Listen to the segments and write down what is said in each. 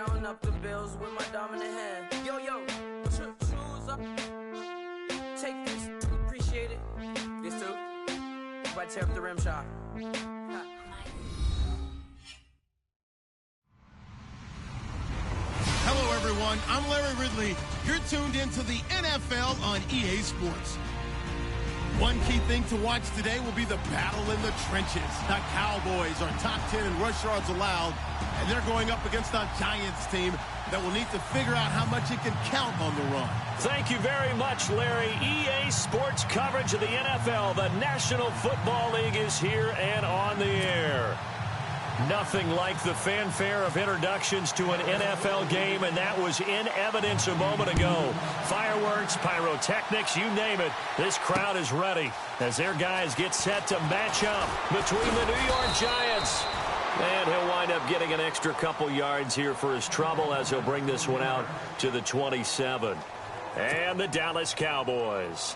counting up the bills with my dominant hand. Yo, choose up. Take this, appreciate it. This too. About to tear up the rim shot. Hello, everyone. I'm Larry Ridley. You're tuned into the NFL on EA Sports. One key thing to watch today will be the battle in the trenches. The Cowboys are top 10 in rush yards allowed, and they're going up against a Giants team that will need to figure out how much it can count on the run. Thank you very much, Larry. EA Sports coverage of the NFL. The National Football League is here and on the air. Nothing like the fanfare of introductions to an NFL game, and that was in evidence a moment ago. Fireworks, pyrotechnics, you name it. This crowd is ready as their guys get set to match up between the New York Giants. And he'll wind up getting an extra couple yards here for his trouble as he'll bring this one out to the 27. And the Dallas Cowboys.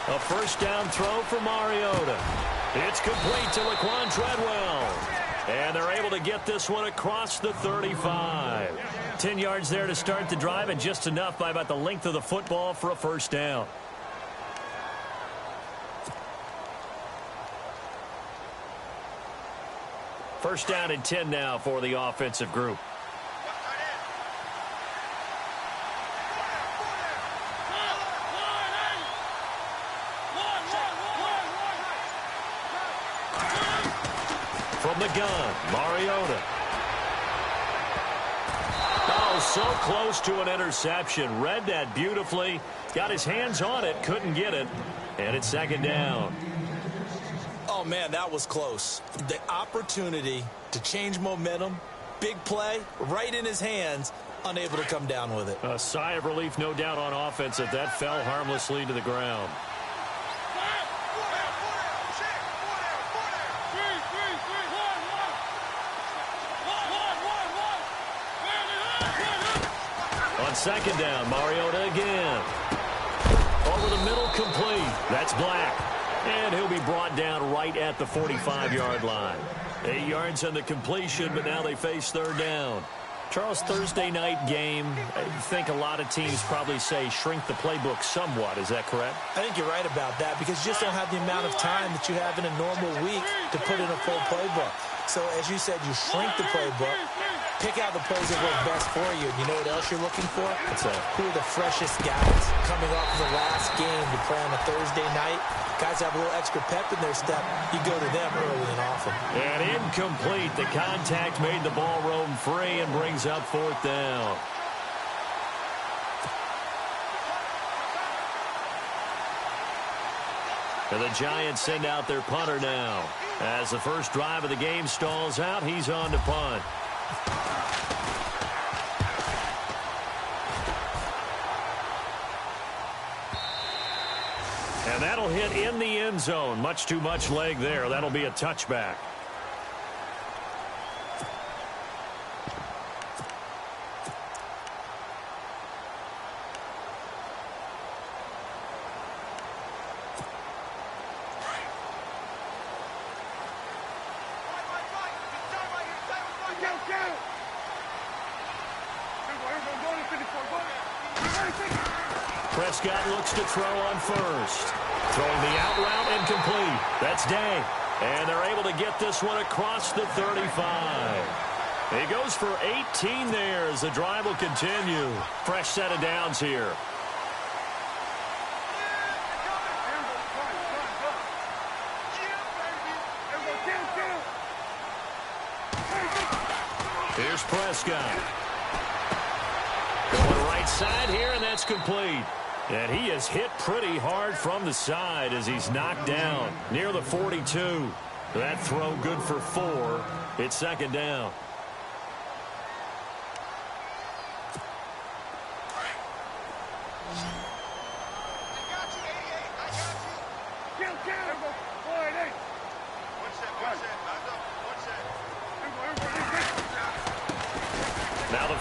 A first down throw for Mariota. It's complete to Laquan Treadwell. And they're able to get this one across the 35. 10 yards there to start the drive, and just enough by about the length of the football for a first down. First down and 10 now for the offensive group. From the gun, Mariota. Oh, so close to an interception. Read that beautifully. Got his hands on it, couldn't get it. And it's second down. Oh, man, that was close. The opportunity to change momentum, big play, right in his hands, unable to come down with it. A sigh of relief, no doubt, on offense if that fell harmlessly to the ground. On second down, Mariota again. Over the middle, complete. That's Black. And he'll be brought down right at the 45-yard line. 8 yards on the completion, but now they face third down. Charles, Thursday night game, I think a lot of teams probably say shrink the playbook somewhat. Is that correct? I think you're right about that because you just don't have the amount of time that you have in a normal week to put in a full playbook. So, as you said, you shrink the playbook, pick out the plays that work best for you. And you know what else you're looking for? What's that? Who are the freshest guys coming off of the last game to play on a Thursday night? Guys have a little extra pep in their step. You go to them early and often. And incomplete. The contact made the ball roam free and brings up fourth down. And the Giants send out their punter now. As the first drive of the game stalls out, he's on to punt. And that'll hit in the end zone. Much too much leg there. That'll be a touchback. Prescott looks to throw on first. Throwing the out route and complete. That's Day. And they're able to get this one across the 35. He goes for 18 there as the drive will continue. Fresh set of downs here. Here's Prescott. Going right side here, and that's complete. And he is hit pretty hard from the side as he's knocked down near the 42. That throw good for 4. It's second down.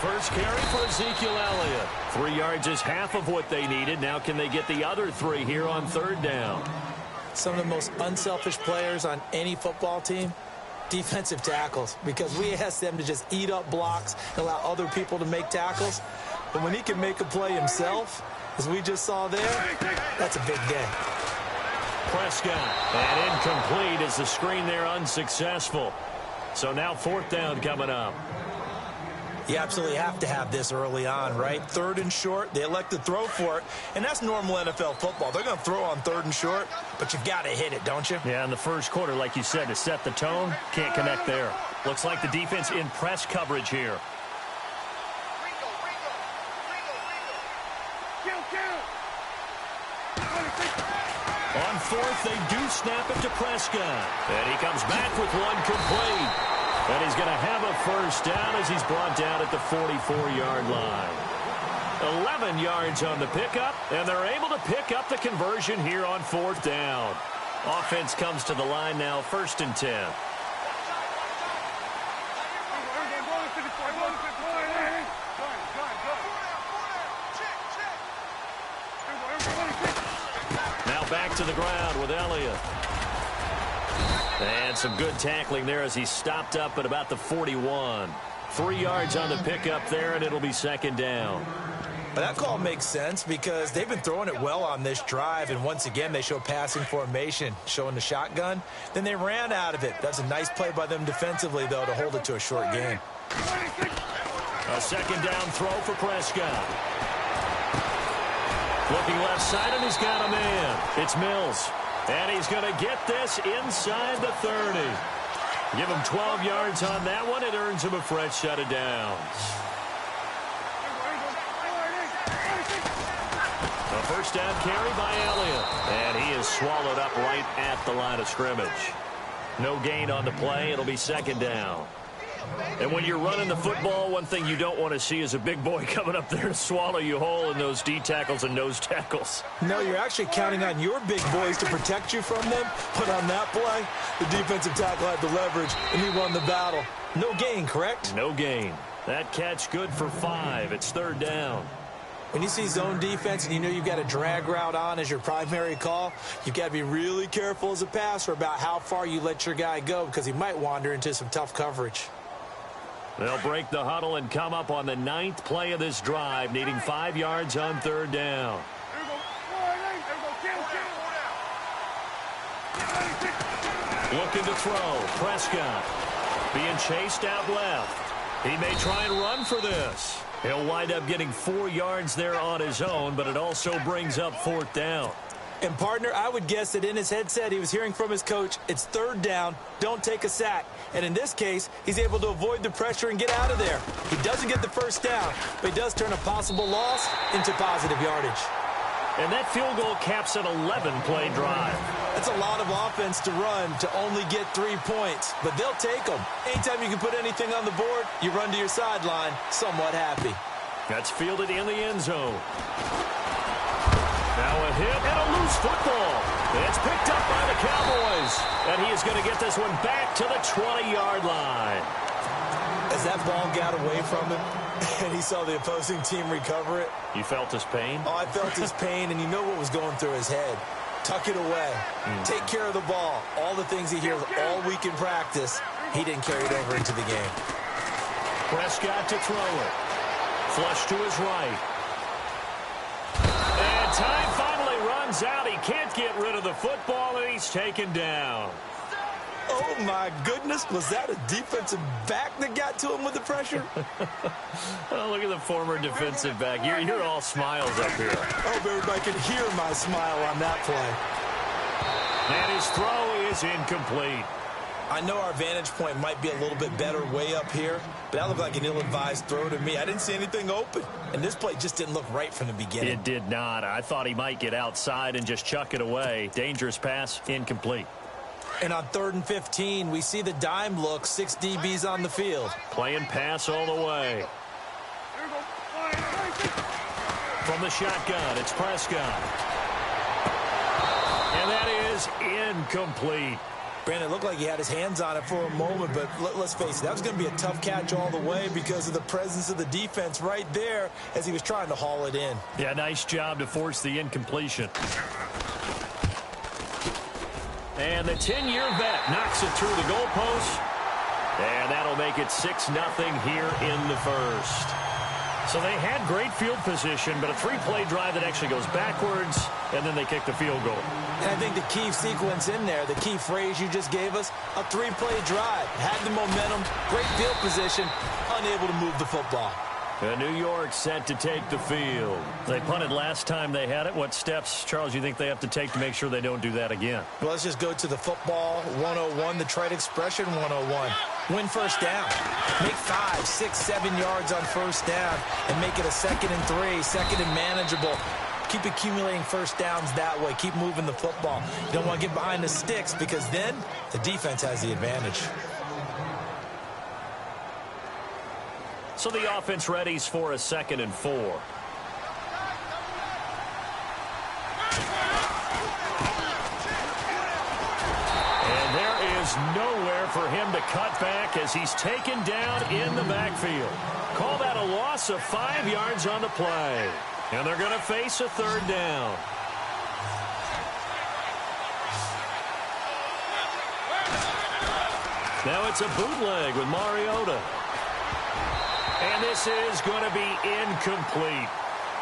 first carry for Ezekiel Elliott. 3 yards is half of what they needed. Now can they get the other 3 here on third down? Some of the most unselfish players on any football team, defensive tackles, because we ask them to just eat up blocks and allow other people to make tackles. But when he can make a play himself, as we just saw there, that's a big day. Prescott, and incomplete as the screen there unsuccessful. So now fourth down coming up. You absolutely have to have this early on, right? Third and short, they elect to throw for it, and that's normal NFL football. They're going to throw on third and short, but you've got to hit it, don't you? Yeah, in the first quarter, like you said, to set the tone, can't connect there. Looks like the defense in press coverage here. On fourth, they do snap it to Prescott. And he comes back with one complete. And he's going to have a first down as he's brought down at the 44-yard line. 11 yards on the pickup, and they're able to pick up the conversion here on fourth down. Offense comes to the line now, 1st and 10. Now back to the ground with Elliott. And some good tackling there as he stopped up at about the 41. 3 yards on the pickup there, and it'll be second down. But that call makes sense because they've been throwing it well on this drive, and once again they show passing formation, showing the shotgun. Then they ran out of it. That's a nice play by them defensively, though, to hold it to a short game. A second down throw for Prescott. Looking left side, and he's got a man. It's Mills. And he's going to get this inside the 30. Give him 12 yards on that one. It earns him a fresh set of downs. A first down carry by Elliott. And he is swallowed up right at the line of scrimmage. No gain on the play. It'll be second down. And when you're running the football, one thing you don't want to see is a big boy coming up there to swallow you whole in those D tackles and nose tackles. No, you're actually counting on your big boys to protect you from them. But on that play, the defensive tackle had the leverage, and he won the battle. No gain, correct? No gain. That catch good for 5. It's third down. When you see zone defense and you know you've got a drag route on as your primary call, you've got to be really careful as a passer about how far you let your guy go because he might wander into some tough coverage. They'll break the huddle and come up on the 9th play of this drive, needing 5 yards on third down. Looking to throw. Prescott being chased out left. He may try and run for this. He'll wind up getting 4 yards there on his own, but it also brings up fourth down. And, partner, I would guess that in his headset he was hearing from his coach, it's third down, don't take a sack. And in this case, he's able to avoid the pressure and get out of there. He doesn't get the first down, but he does turn a possible loss into positive yardage. And that field goal caps an 11-play drive. That's a lot of offense to run to only get 3 points, but they'll take them. Anytime you can put anything on the board, you run to your sideline somewhat happy. That's fielded in the end zone. Now a hit and a loose football. It's picked up by the Cowboys. And he is going to get this one back to the 20-yard line. As that ball got away from him and he saw the opposing team recover it. You felt his pain? Oh, I felt his pain, and you know what was going through his head. Tuck it away. Take care of the ball. All the things he hears all week in practice, he didn't carry it over into the game. Prescott to throw it. Flush to his right. And time finally runs out. He can't get rid of the football, and he's taken down. Oh, my goodness. Was that a defensive back that got to him with the pressure? Oh, look at the former defensive back. You're all smiles up here. I hope everybody could hear my smile on that play. And his throw is incomplete. I know our vantage point might be a little bit better way up here, but that looked like an ill-advised throw to me. I didn't see anything open, and this play just didn't look right from the beginning. It did not. I thought he might get outside and just chuck it away. Dangerous pass, incomplete. And on 3rd and 15, we see the dime look, 6 DBs on the field. Playing pass all the way. From the shotgun, it's Prescott. And that is incomplete. Granted, it looked like he had his hands on it for a moment, but let's face it, that was going to be a tough catch all the way because of the presence of the defense right there as he was trying to haul it in. Yeah, nice job to force the incompletion. And the 10-year vet knocks it through the goalpost. And that'll make it 6-0 here in the first. So they had great field position, but a three-play drive that actually goes backwards, and then they kick the field goal. And I think the key sequence in there, the key phrase you just gave us, a three-play drive. Had the momentum, great field position, unable to move the football. New York set to take the field. They punted last time they had it. What steps, Charles, you think they have to take to make sure they don't do that again? Well, let's just go to the football 101, the trite expression 101. Win first down. Make 5, 6, 7 yards on first down and make it a 2nd and 3, second and manageable. Keep accumulating first downs that way. Keep moving the football. You don't want to get behind the sticks because then the defense has the advantage. So the offense readies for a 2nd and 4. And there is nowhere for him to cut back as he's taken down in the backfield. Call that a loss of 5 yards on the play. And they're going to face a 3rd down. Now it's a bootleg with Mariota. And this is going to be incomplete.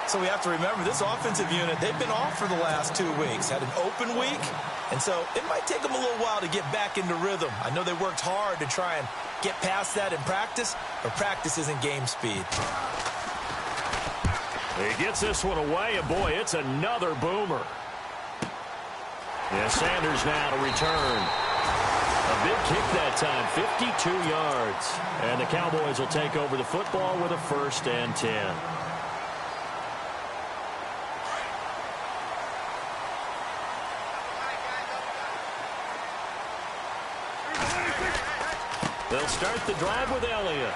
So we have to remember, this offensive unit, they've been off for the last 2 weeks. Had an open week, and so it might take them a little while to get back into rhythm. I know they worked hard to try and get past that in practice, but practice isn't game speed. He gets this one away, and boy, it's another boomer. Yeah, Sanders now to return. A big kick that time, 52 yards. And the Cowboys will take over the football with a 1st and 10. They'll start the drive with Elliott.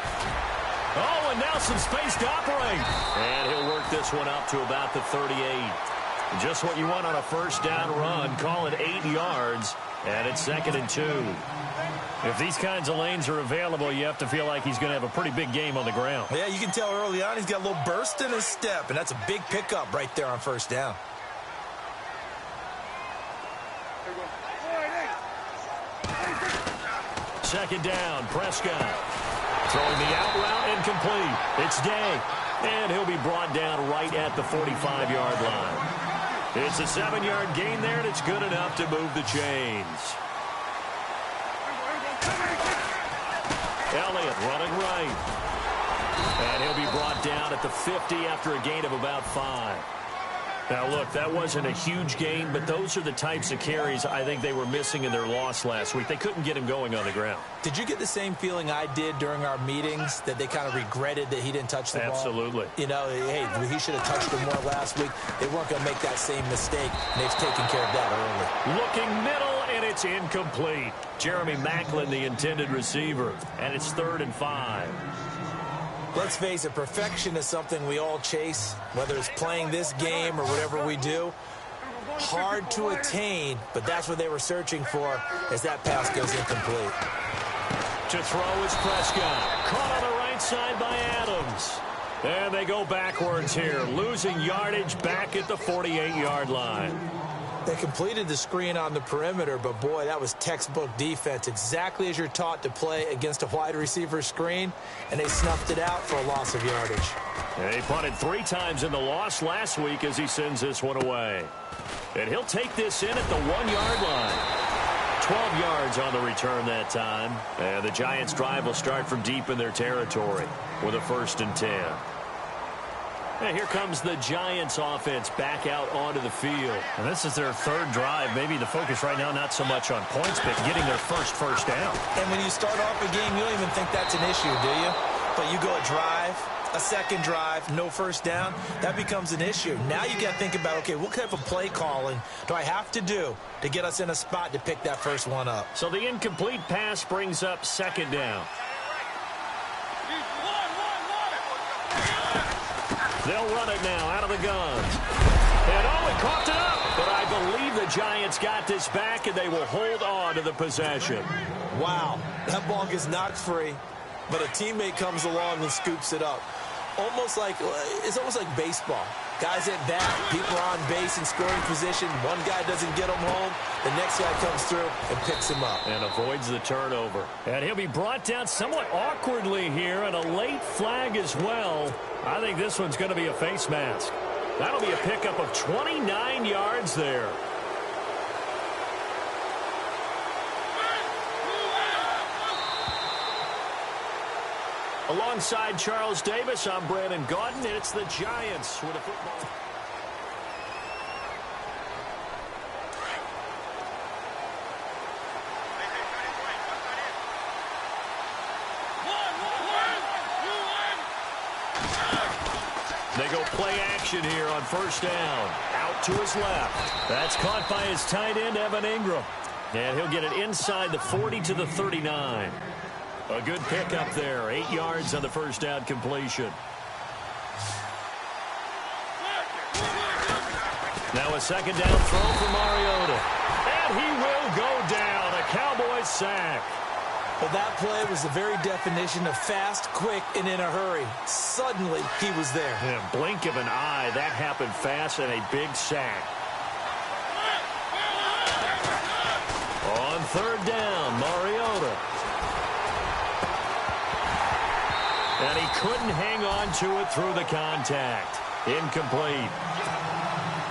Oh, and now some space to operate. And he'll work this one up to about the 38. Just what you want on a first down run. Call it 8 yards. And it's 2nd and 2. If these kinds of lanes are available, you have to feel like he's going to have a pretty big game on the ground. Yeah, you can tell early on he's got a little burst in his step, and that's a big pickup right there on first down. Second down, Prescott. Throwing the out route incomplete. It's Day. And he'll be brought down right at the 45-yard line. It's a 7-yard gain there, and it's good enough to move the chains. Elliott running right. And he'll be brought down at the 50 after a gain of about 5. Now, look, that wasn't a huge gain, but those are the types of carries I think they were missing in their loss last week. They couldn't get him going on the ground. Did you get the same feeling I did during our meetings, that they kind of regretted that he didn't touch the ball? Absolutely. You know, hey, he should have touched it more last week. They weren't going to make that same mistake, and they've taken care of that early. Looking middle, and it's incomplete. Jeremy Maclin, the intended receiver, and it's 3rd and 5. Let's face it, perfection is something we all chase, whether it's playing this game or whatever we do. Hard to attain, but that's what they were searching for as that pass goes incomplete. To throw is Prescott. Caught on the right side by Adams. And they go backwards here, losing yardage back at the 48-yard line. They completed the screen on the perimeter, but boy, that was textbook defense. Exactly as you're taught to play against a wide receiver screen, and they snuffed it out for a loss of yardage. And he punted 3 times in the loss last week as he sends this one away. And he'll take this in at the 1-yard line. 12 yards on the return that time. And the Giants' drive will start from deep in their territory with a 1st and 10. And here comes the Giants offense back out onto the field. And this is their 3rd drive. Maybe the focus right now not so much on points, but getting their first down. And when you start off a game, you don't even think that's an issue, do you? But you go a drive, a 2nd drive, no first down, that becomes an issue. Now you got to think about, okay, what kind of a play calling do I have to do to get us in a spot to pick that first one up? So the incomplete pass brings up 2nd down. They'll run it now out of the gun. And he coughed it up. But I believe the Giants got this back, and they will hold on to the possession. Wow, that ball gets knocked free, but a teammate comes along and scoops it up. It's almost like baseball. Guys at bat, people are on base in scoring position. One guy doesn't get him home. The next guy comes through and picks him up. And avoids the turnover. And he'll be brought down somewhat awkwardly here, and a late flag as well. I think this one's going to be a face mask. That'll be a pickup of 29 yards there. Alongside Charles Davis, I'm Brandon Gaudin, and it's the Giants with a football. They go play action here on first down. Out to his left. That's caught by his tight end, Evan Ingram. And he'll get it inside the 40 to the 39. A good pickup there. 8 yards on the first down completion. Now a second down throw for Mariota. And he will go down. A Cowboys sack. Well, that play was the very definition of fast, quick, and in a hurry. Suddenly, he was there. In a blink of an eye, that happened fast, and a big sack. On third down, Mariota. And he couldn't hang on to it through the contact. Incomplete.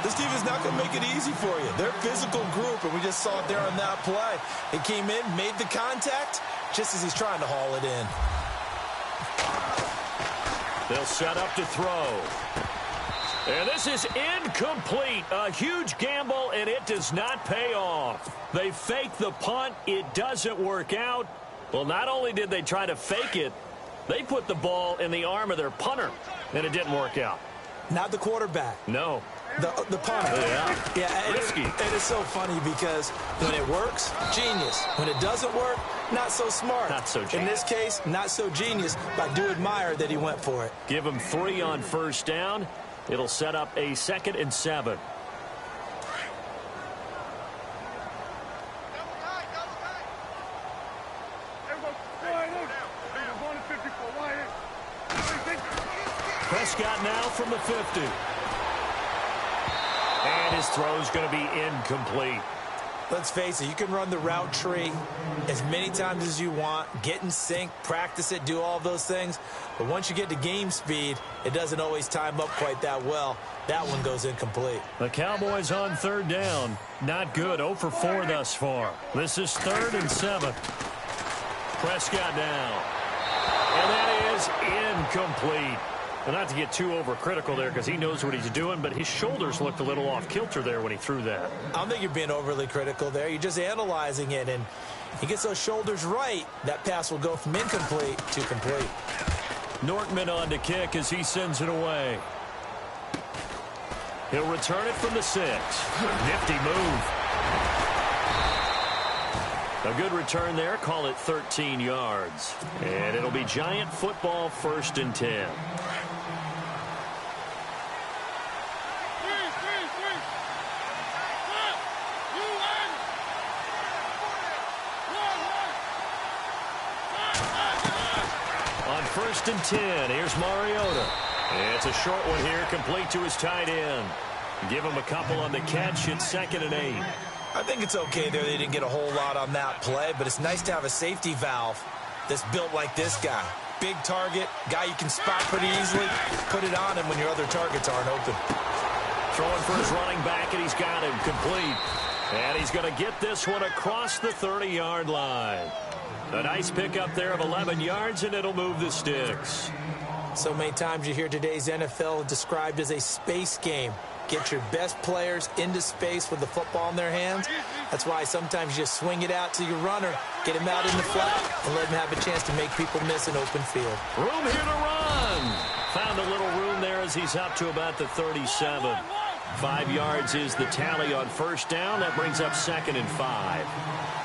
This team is not going to make it easy for you. They're a physical group, and we just saw it there on that play. He came in, made the contact, just as he's trying to haul it in. They'll set up to throw. And this is incomplete. A huge gamble, and it does not pay off. They fake the punt. It doesn't work out. Well, not only did they try to fake it, they put the ball in the arm of their punter, and it didn't work out. Not the quarterback. No. The punter. Yeah. Risky. And it's so funny because when it works, genius. When it doesn't work, not so smart. Not so genius. In this case, not so genius, but I do admire that he went for it. Give him 3 on first down. It'll set up a 2nd and 7. Prescott now from the 50. And his throw's going to be incomplete. Let's face it, you can run the route tree as many times as you want, get in sync, practice it, do all those things. But once you get to game speed, it doesn't always time up quite that well. That one goes incomplete. The Cowboys on third down. Not good. 0 for 4 thus far. This is 3rd and 7. Prescott down. And that is incomplete. Well, not to get too overcritical there because he knows what he's doing, but his shoulders looked a little off kilter there when he threw that. I don't think you're being overly critical there. You're just analyzing it, and he gets those shoulders right. That pass will go from incomplete to complete. Nortman on to kick as he sends it away. He'll return it from the 6. Nifty move. A good return there. Call it 13 yards. And it'll be Giant football, 1st and 10. On 1st and 10, here's Mariota. It's a short one here, complete to his tight end. Give him a couple on the catch. It's 2nd and 8. I think it's okay there. They didn't get a whole lot on that play, but it's nice to have a safety valve that's built like this guy. Big target, guy you can spot pretty easily. Put it on him when your other targets aren't open. Throwing for his running back, and he's got him complete. And he's going to get this one across the 30-yard line. A nice pickup there of 11 yards, and it'll move the sticks. So many times you hear today's NFL described as a space game. Get your best players into space with the football in their hands. That's why sometimes you just swing it out to your runner, get him out in the flat, and let him have a chance to make people miss an open field. Room here to run. Found a little room there as he's up to about the 37. 5 yards is the tally on first down. That brings up 2nd and 5.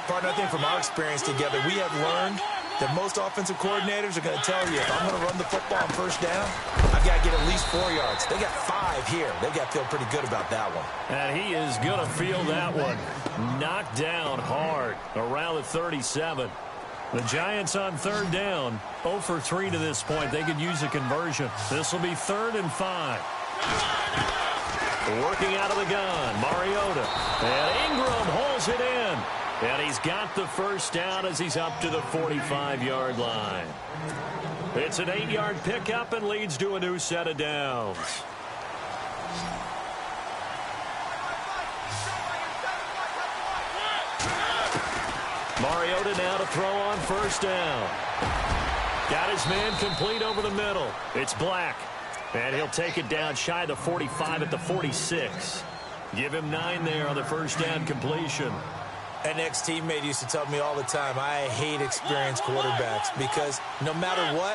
Partner, I think from our experience together, we have learned that most offensive coordinators are going to tell you, if I'm going to run the football on first down, I've got to get at least 4 yards. They got 5 here. They've got to feel pretty good about that one. And he is going to feel that one. Knocked down hard around the 37. The Giants on third down, 0 for 3 to this point. They could use a conversion. This will be 3rd and 5. Working out of the gun, Mariota. And Ingram holds it in. And he's got the first down as he's up to the 45-yard line. It's an 8-yard pickup and leads to a new set of downs. Mariota now to throw on first down. Got his man complete over the middle. It's Black. And he'll take it down shy of the 45 at the 46. Give him 9 there on the first down completion. An ex-teammate used to tell me all the time, I hate experienced quarterbacks because no matter what,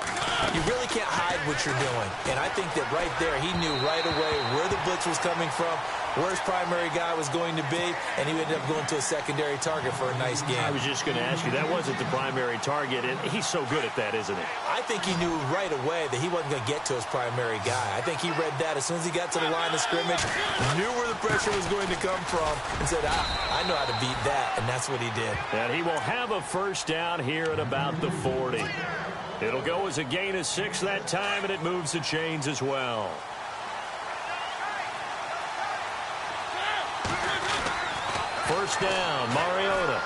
you really can't hide what you're doing. And I think that right there, he knew right away where the blitz was coming from, where his primary guy was going to be, and he ended up going to a secondary target for a nice game. I was just going to ask you, that wasn't the primary target, and he's so good at that, isn't he? I think he knew right away that he wasn't going to get to his primary guy. I think he read that as soon as he got to the line of scrimmage, knew where the pressure was going to come from, and said, I know how to beat that, and that's what he did. And he will have a first down here at about the 40. It'll go as a gain of 6 that time, and it moves the chains as well. First down, Mariota.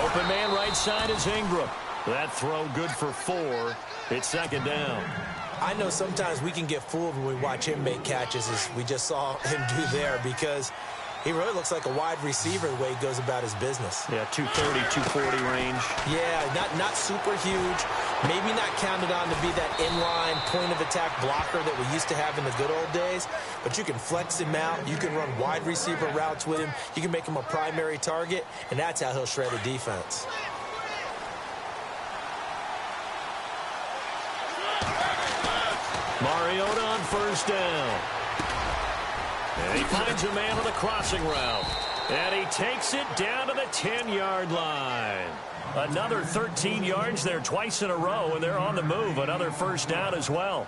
Open man right side is Ingram. That throw good for 4. It's second down. I know sometimes we can get fooled when we watch him make catches, as we just saw him do there, because he really looks like a wide receiver the way he goes about his business. Yeah, 230, 240 range. Yeah, not super huge. Maybe not counted on to be that inline point-of-attack blocker that we used to have in the good old days. But you can flex him out. You can run wide receiver routes with him. You can make him a primary target, and that's how he'll shred a defense. Mariota on first down. And he finds a man on the crossing route. And he takes it down to the 10-yard line. Another 13 yards there twice in a row, and they're on the move. Another first down as well.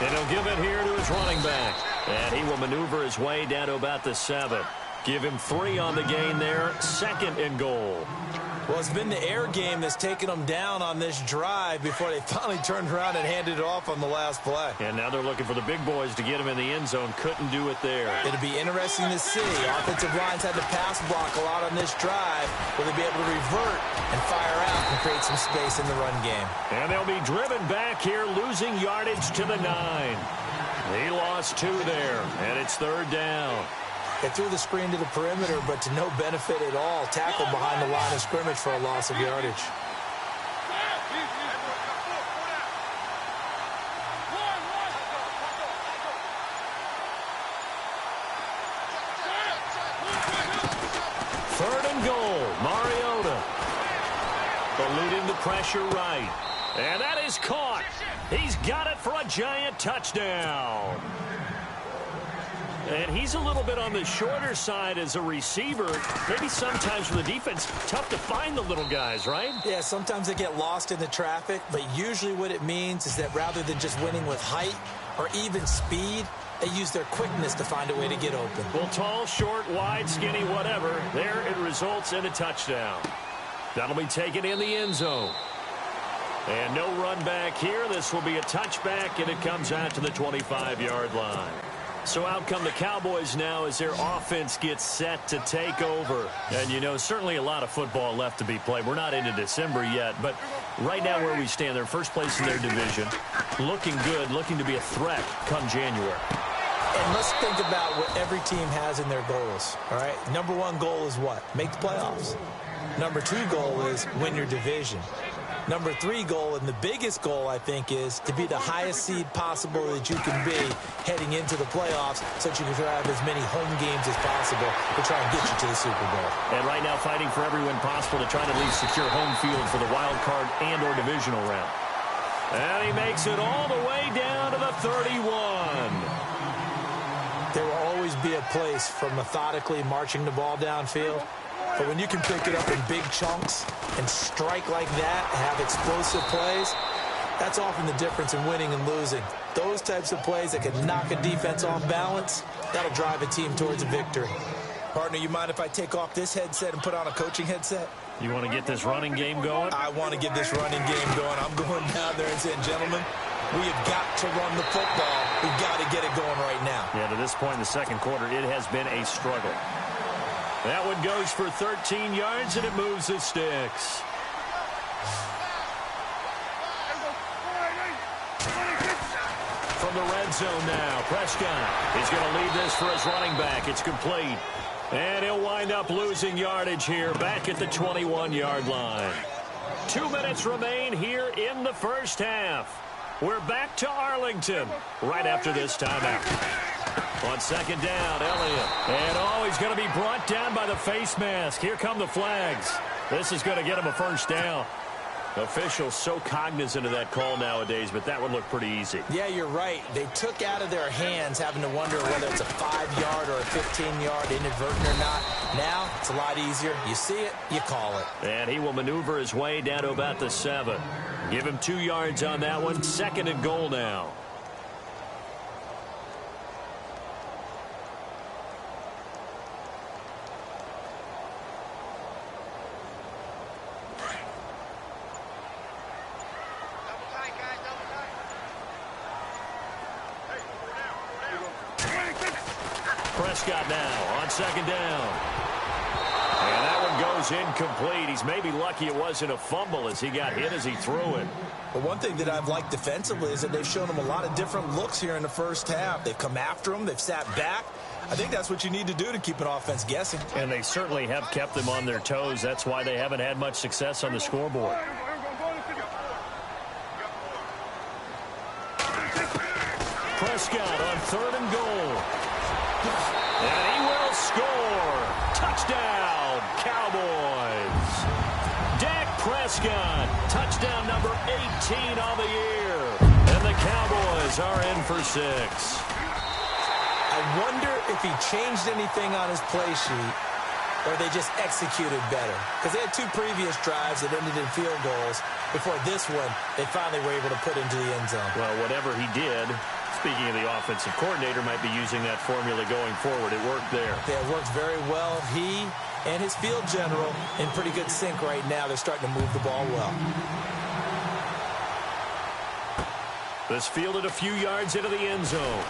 And he'll give it here to his running back. And he will maneuver his way down to about the 7. Give him 3 on the gain there. 2nd and goal. Well, it's been the air game that's taken them down on this drive before they finally turned around and handed it off on the last play. And now they're looking for the big boys to get him in the end zone. Couldn't do it there. It'll be interesting to see. Offensive lines had to pass block a lot on this drive. Will they be able to revert and fire out and create some space in the run game? And they'll be driven back here, losing yardage to the 9. He lost 2 there, and it's 3rd down. They threw the screen to the perimeter, but to no benefit at all. Tackled behind the line of scrimmage for a loss of yardage. Third and goal, Mariota. Eluding the pressure right. And that is caught. He's got it for a giant touchdown. And he's a little bit on the shorter side as a receiver. Maybe sometimes for the defense, tough to find the little guys, right? Yeah, sometimes they get lost in the traffic, but usually what it means is that rather than just winning with height or even speed, they use their quickness to find a way to get open. Well, tall, short, wide, skinny, whatever, there it results in a touchdown. That'll be taken in the end zone. And no run back here. This will be a touchback, and it comes out to the 25-yard line. So out come the Cowboys now as their offense gets set to take over. And, you know, certainly a lot of football left to be played. We're not into December yet, but right now where we stand, they're first place in their division. Looking good, looking to be a threat come January. And let's think about what every team has in their goals, all right? Number 1 goal is what? Make the playoffs. Number 2 goal is win your division. Number 3 goal, and the biggest goal, I think, is to be the highest seed possible that you can be heading into the playoffs so that you can have as many home games as possible to try and get you to the Super Bowl. And right now fighting for every win possible to try to at least secure home field for the wild card and or divisional round. And he makes it all the way down to the 31. There will always be a place for methodically marching the ball downfield. But when you can pick it up in big chunks and strike like that, have explosive plays, that's often the difference in winning and losing. Those types of plays that can knock a defense off balance, that'll drive a team towards a victory. Partner, you mind if I take off this headset and put on a coaching headset? You want to get this running game going? I want to get this running game going. I'm going down there and saying, gentlemen, we have got to run the football. We've got to get it going right now. Yeah, to this point in the second quarter, it has been a struggle. That one goes for 13 yards, and it moves the sticks. From the red zone now, Prescott is going to lead this for his running back. It's complete. And he'll wind up losing yardage here back at the 21-yard line. 2 minutes remain here in the first half. We're back to Arlington right after this timeout. On second down, Elliott. And, he's going to be brought down by the face mask. Here come the flags. This is going to get him a first down. Officials so cognizant of that call nowadays, but that would look pretty easy. Yeah, you're right. They took out of their hands having to wonder whether it's a 5-yard or a 15-yard inadvertent or not. Now, it's a lot easier. You see it, you call it. And he will maneuver his way down to about the 7. Give him 2 yards on that one. Second and goal now. Prescott now on second down. And that one goes incomplete. He's maybe lucky it wasn't a fumble as he got hit as he threw it. But one thing that I've liked defensively is that they've shown him a lot of different looks here in the first half. They've come after him. They've sat back. I think that's what you need to do to keep an offense guessing. And they certainly have kept them on their toes. That's why they haven't had much success on the scoreboard. Prescott on third and goal. And he will score. Touchdown, Cowboys. Dak Prescott, touchdown number 18 on the year. And the Cowboys are in for 6. I wonder if he changed anything on his play sheet or they just executed better. Because they had 2 previous drives that ended in field goals. Before this one, they finally were able to put into the end zone. Well, whatever he did, speaking of the offensive coordinator, might be using that formula going forward. It worked there. Yeah, it worked very well. He and his field general in pretty good sync right now. They're starting to move the ball well. This fielded a few yards into the end zone.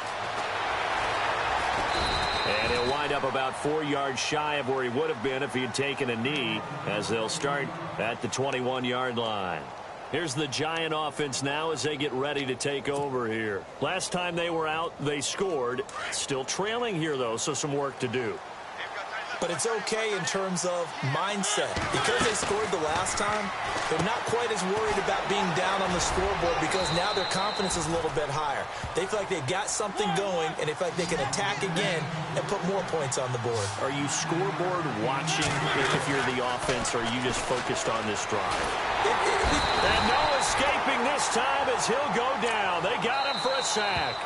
And he'll wind up about 4 yards shy of where he would have been if he had taken a knee, as they'll start at the 21-yard line. Here's the Giant offense now as they get ready to take over here. Last time they were out, they scored. Still trailing here, though, so some work to do. But it's okay in terms of mindset. Because they scored the last time, they're not quite as worried about being down on the scoreboard because now their confidence is a little bit higher. They feel like they've got something going, and they feel like they can attack again and put more points on the board. Are you scoreboard watching if you're the offense, or are you just focused on this drive? And no escaping this time as he'll go down. They got him for a sack.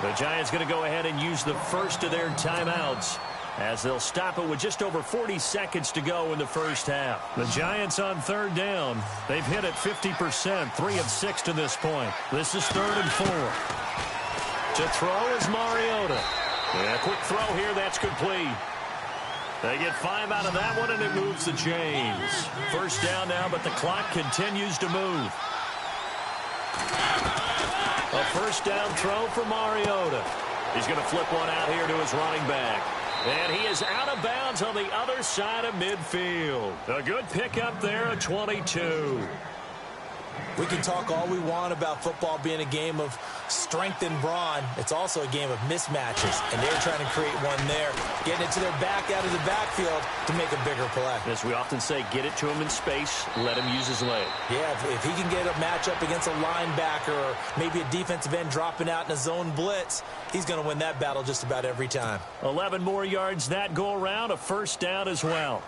The Giants going to go ahead and use the first of their timeouts, as they'll stop it with just over 40 seconds to go in the first half. The Giants on third down. They've hit it 50%, 3 of 6 to this point. This is 3rd and 4. To throw is Mariota. Yeah, quick throw here, that's complete. They get 5 out of that one, and it moves the chains. First down now, but the clock continues to move. A first down throw for Mariota. He's going to flip one out here to his running back. And he is out of bounds on the other side of midfield. A good pickup there at 22. We can talk all we want about football being a game of strength and brawn. It's also a game of mismatches, and they're trying to create one there, getting it to their back out of the backfield to make a bigger play. As we often say, get it to him in space, let him use his leg. Yeah, if he can get a matchup against a linebacker or maybe a defensive end dropping out in a zone blitz, he's going to win that battle just about every time. 11 more yards that go around, a first down as well.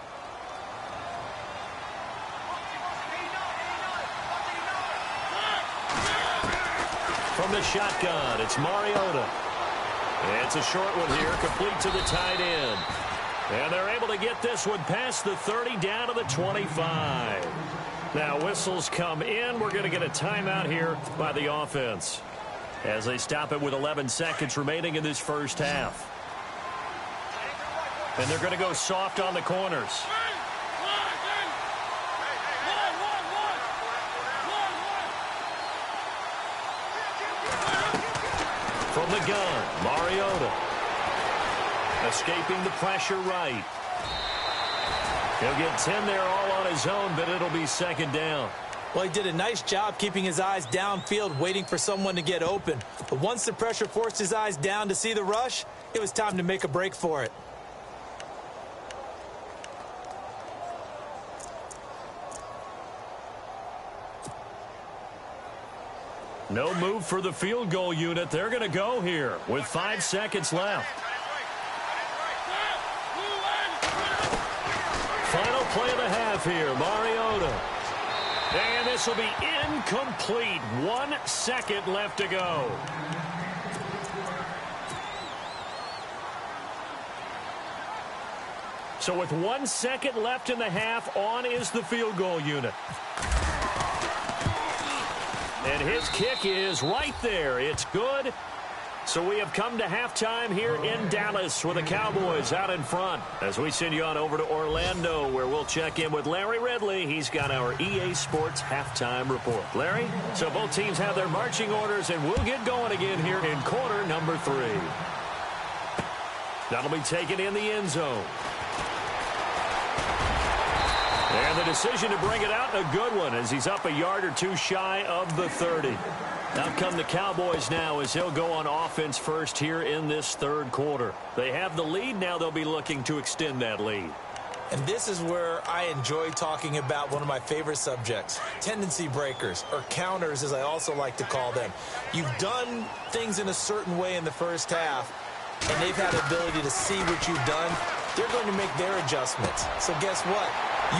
From the shotgun, it's Mariota. It's a short one here, complete to the tight end. And they're able to get this one past the 30 down to the 25. Now whistles come in. We're going to get a timeout here by the offense as they stop it with 11 seconds remaining in this first half. And they're going to go soft on the corners. From the gun, Mariota. Escaping the pressure right. He'll get 10 there all on his own, but it'll be second down. Well, he did a nice job keeping his eyes downfield, waiting for someone to get open. But once the pressure forced his eyes down to see the rush, it was time to make a break for it. No move for the field goal unit. They're going to go here with 5 seconds left. Final play of the half here, Mariota. And this will be incomplete. 1 second left to go. So with 1 second left in the half, on is the field goal unit. And his kick is right there. It's good. So we have come to halftime here in Dallas with the Cowboys out in front. As we send you on over to Orlando, where we'll check in with Larry Ridley. He's got our EA Sports halftime report. Larry, so both teams have their marching orders, and we'll get going again here in quarter number 3. That'll be taken in the end zone. And the decision to bring it out, a good one, as he's up a yard or two shy of the 30. Out come the Cowboys now as he'll go on offense first here in this third quarter. They have the lead. Now they'll be looking to extend that lead. And this is where I enjoy talking about one of my favorite subjects, tendency breakers, or counters as I also like to call them. You've done things in a certain way in the first half, and they've had the ability to see what you've done. They're going to make their adjustments. So guess what?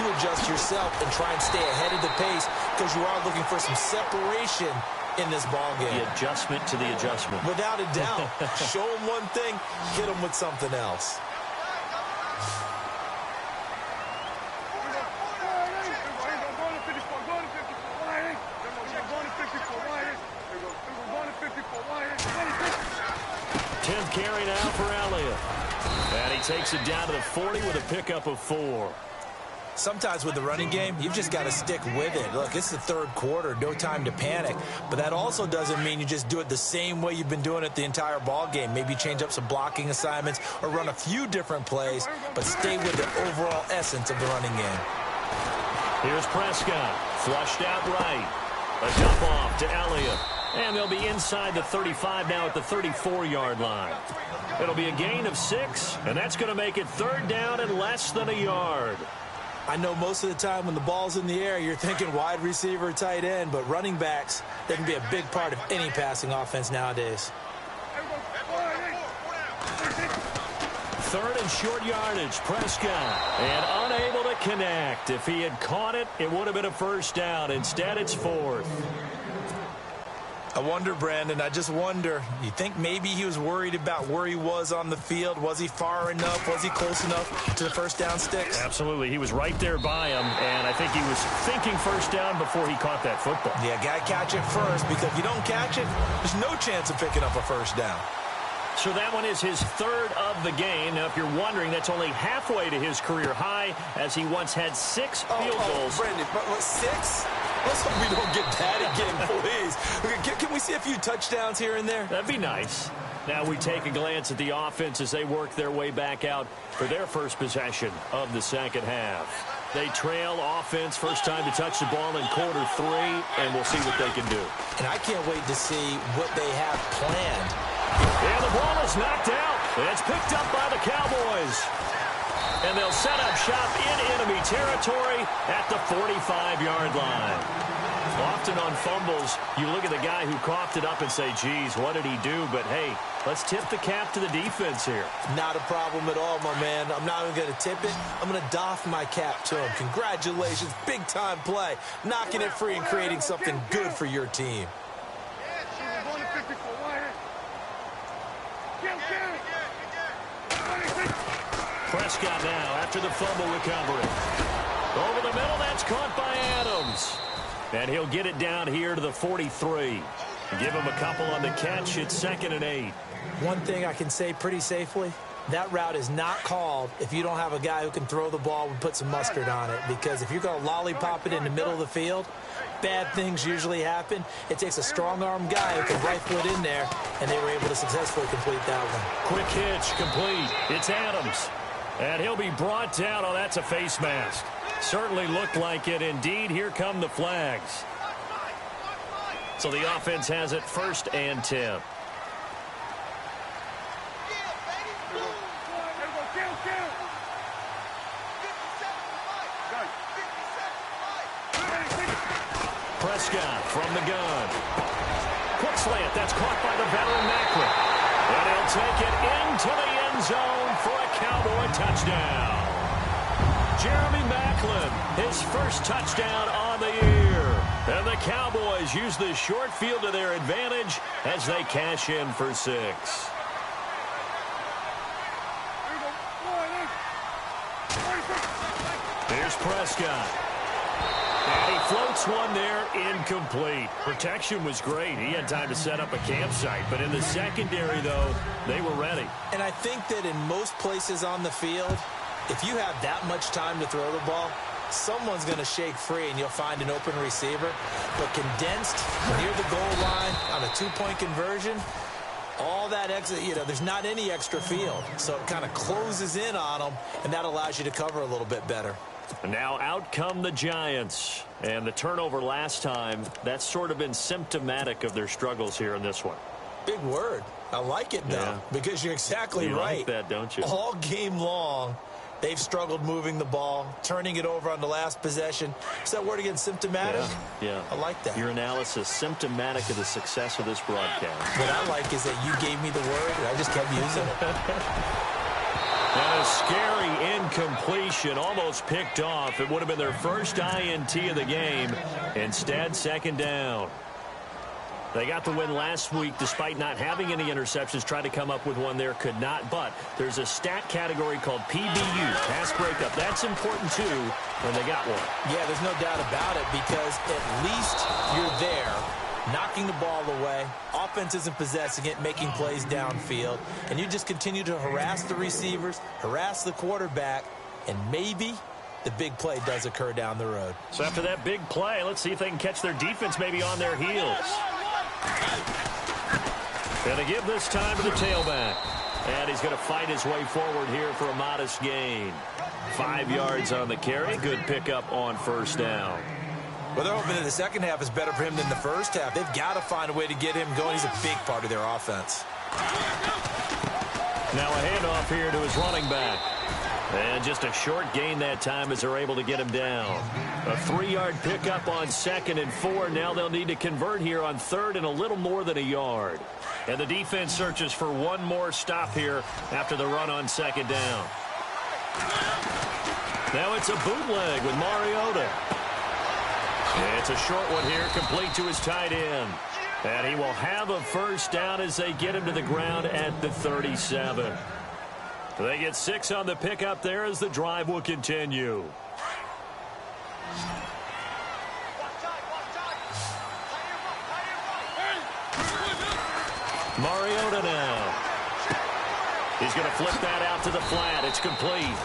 You adjust yourself and try and stay ahead of the pace because you are looking for some separation in this ball game. The adjustment to the adjustment. Without a doubt. Show them one thing, hit them with something else. Carry now for Elliott. And he takes it down to the 40 with a pickup of 4. Sometimes with the running game, you've just got to stick with it. Look, it's the third quarter, no time to panic. But that also doesn't mean you just do it the same way you've been doing it the entire ball game. Maybe change up some blocking assignments or run a few different plays, but stay with the overall essence of the running game. Here's Prescott, flushed out right. A dump off to Elliott. And they'll be inside the 35 now at the 34-yard line. It'll be a gain of 6, and that's going to make it third down and less than a yard. I know most of the time when the ball's in the air, you're thinking wide receiver, tight end, but running backs, they can be a big part of any passing offense nowadays. Third and short yardage, Prescott, and unable to connect. If he had caught it, it would have been a first down. Instead, it's fourth. I wonder, Brandon, I just wonder, you think maybe he was worried about where he was on the field? Was he far enough? Was he close enough to the first down sticks? Absolutely. He was right there by him, and I think he was thinking first down before he caught that football. Yeah, got to catch it first, because if you don't catch it, there's no chance of picking up a first down. So that one is his third of the game. Now, if you're wondering, that's only halfway to his career high, as he once had 6 field goals. Brandon, what, 6? Let's hope we don't get that again, please. Can we see a few touchdowns here and there? That'd be nice. Now we take a glance at the offense as they work their way back out for their first possession of the second half. They trail offense, first time to touch the ball in quarter 3, and we'll see what they can do. And I can't wait to see what they have planned. And the ball is knocked out. And it's picked up by the Cowboys. And they'll set up shop in enemy territory at the 45-yard line. Often on fumbles, you look at the guy who coughed it up and say, geez, what did he do? But, hey, let's tip the cap to the defense here. Not a problem at all, my man. I'm not even going to tip it. I'm going to doff my cap to him. Congratulations, big-time play. Knocking it free and creating something good for your team. Okay. Prescott now after the fumble recovery. Over the middle, that's caught by Adams. And he'll get it down here to the 43. Give him a couple on the catch. It's 2nd and 8. One thing I can say pretty safely, that route is not called if you don't have a guy who can throw the ball and put some mustard on it. Because if you're going to lollipop it in the middle of the field, bad things usually happen. It takes a strong-arm guy who can rifle it in there, and they were able to successfully complete that one. Quick hitch, complete. It's Adams. And he'll be brought down. Oh, that's a face mask. Certainly looked like it. Indeed, here come the flags. So the offense has it 1st and 10. Prescott from the gun. Quick slant. That's caught by the veteran Macklin. And he'll take it into the end zone for a Cowboy touchdown. Jeremy Macklin, his first touchdown on the year. And the Cowboys use the short field to their advantage as they cash in for 6. Here's Prescott. And he floats one there, incomplete. Protection was great. He had time to set up a campsite. But in the secondary, though, they were ready. And I think that in most places on the field, if you have that much time to throw the ball, someone's going to shake free and you'll find an open receiver. But condensed near the goal line on a 2-point conversion, all that extra, there's not any extra field. So it kind of closes in on them, and that allows you to cover a little bit better. And now out come the Giants. And the turnover last time, that's sort of been symptomatic of their struggles here in this one. Big word. I like it, though, because you're exactly right. You like that, don't you? All game long, they've struggled moving the ball, turning it over on the last possession. Is that word again, symptomatic? Yeah. I like that. Your analysis, symptomatic of the success of this broadcast. What I like is that you gave me the word, and I just kept using it. And a scary incompletion, almost picked off. It would have been their first INT of the game. Instead, 2nd down. They got the win last week despite not having any interceptions. Tried to come up with one there, could not. But there's a stat category called PBU, pass breakup. That's important, too, when they got one. Yeah, there's no doubt about it, because at least you're there, knocking the ball away. Offense isn't possessing it, making plays downfield. And you just continue to harass the receivers, harass the quarterback, and maybe the big play does occur down the road. So after that big play, let's see if they can catch their defense maybe on their heels. Going to give this time to the tailback. And he's going to fight his way forward here for a modest gain. 5 yards on the carry. Good pickup on 1st down. Well, they're hoping that the second half is better for him than the first half. They've got to find a way to get him going. He's a big part of their offense. Now a handoff here to his running back. And just a short gain that time as they're able to get him down. A 3-yard pickup on 2nd and 4. Now they'll need to convert here on 3rd and a little more than a yard. And the defense searches for one more stop here after the run on 2nd down. Now it's a bootleg with Mariota. It's a short one here, complete to his tight end. And he will have a 1st down as they get him to the ground at the 37. They get 6 on the pickup there as the drive will continue. Mariota now. He's going to flip that out to the flat. It's complete.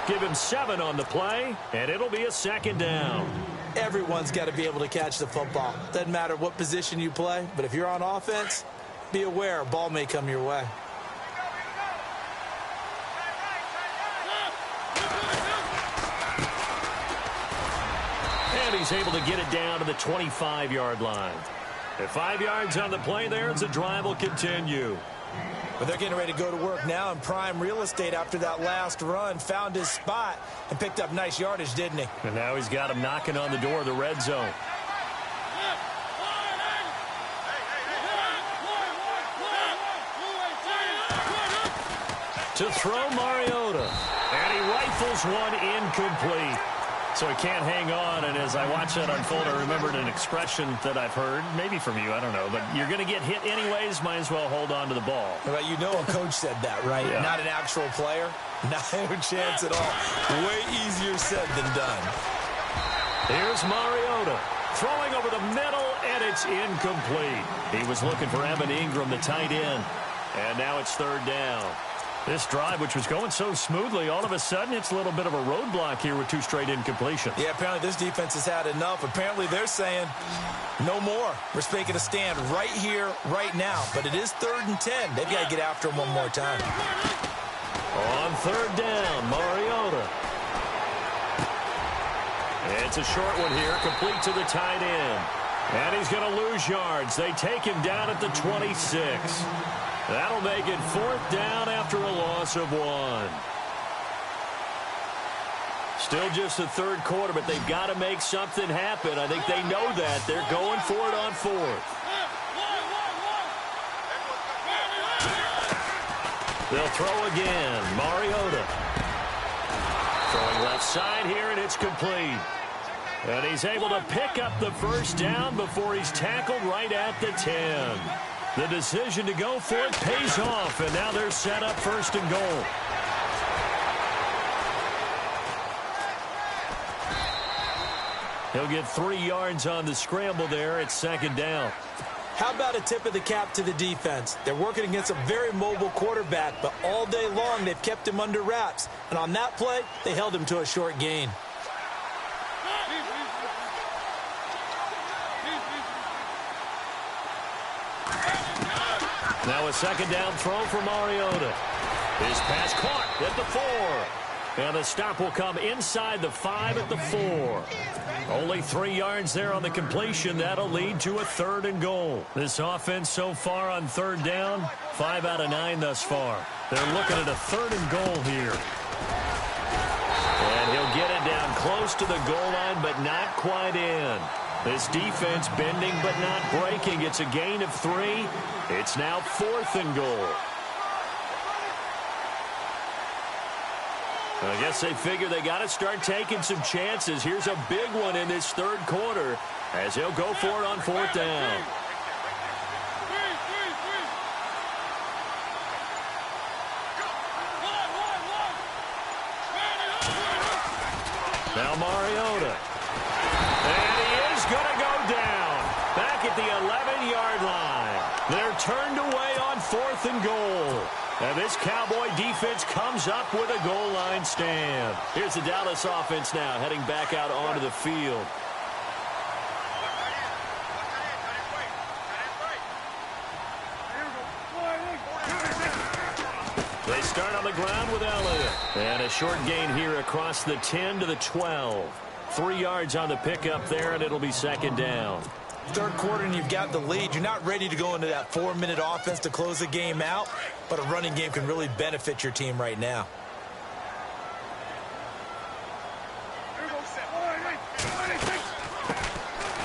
Give him 7 on the play, and it'll be a 2nd down. Everyone's got to be able to catch the football. Doesn't matter what position you play, but if you're on offense, be aware a ball may come your way. And he's able to get it down to the 25-yard line. At 5 yards on the play there, as the drive will continue. But they're getting ready to go to work now in prime real estate after that last run. Found his spot and picked up nice yardage, didn't he? And now he's got him knocking on the door of the red zone. To throw Mariota. And he rifles one incomplete. So he can't hang on, and as I watch that unfold, I remembered an expression that I've heard, maybe from you, I don't know, but you're going to get hit anyways, might as well hold on to the ball. Well, you know a coach said that, right? Yeah. Not an actual player. Not a chance at all. Way easier said than done. Here's Mariota throwing over the middle, and it's incomplete. He was looking for Evan Ingram, the tight end, and now it's third down. This drive, which was going so smoothly, all of a sudden it's a little bit of a roadblock here with 2 straight incompletions. Yeah, apparently this defense has had enough. Apparently they're saying no more. We're making a stand right here, right now. But it is 3rd and 10. They've got to get after him one more time. On third down, Mariota. It's a short one here, complete to the tight end. And he's going to lose yards. They take him down at the 26. That'll make it 4th down after a loss of 1. Still just the third quarter, but they've got to make something happen. I think they know that. They're going for it on 4th. They'll throw again. Mariota. Throwing left side here, and it's complete. And he's able to pick up the first down before he's tackled right at the 10. The decision to go for it pays off, and now they're set up 1st and goal. He'll get 3 yards on the scramble there at 2nd down. How about a tip of the cap to the defense? They're working against a very mobile quarterback, but all day long they've kept him under wraps. And on that play, they held him to a short gain. Now a 2nd down throw for Mariota. His pass caught at the 4. And the stop will come inside the 5 at the 4. Only 3 yards there on the completion. That'll lead to a 3rd and goal. This offense so far on 3rd down, 5 out of 9 thus far. They're looking at a 3rd and goal here. And he'll get it down close to the goal line, but not quite in. This defense bending but not breaking. It's a gain of 3. It's now 4th and goal. I guess they figure they got to start taking some chances. Here's a big one in this 3rd quarter as he'll go for it on 4th down. Now Mariota. And he is going to go down back at the 11-yard line. They're turned away on 4th and goal. And this Cowboy defense comes up with a goal line stand. Here's the Dallas offense now heading back out onto the field. They start on the ground with Elliott. And a short gain here across the 10 to the 12. 3 yards on the pickup there, and it'll be 2nd down. 3rd quarter and you've got the lead. You're not ready to go into that 4-minute offense to close the game out, but a running game can really benefit your team right now.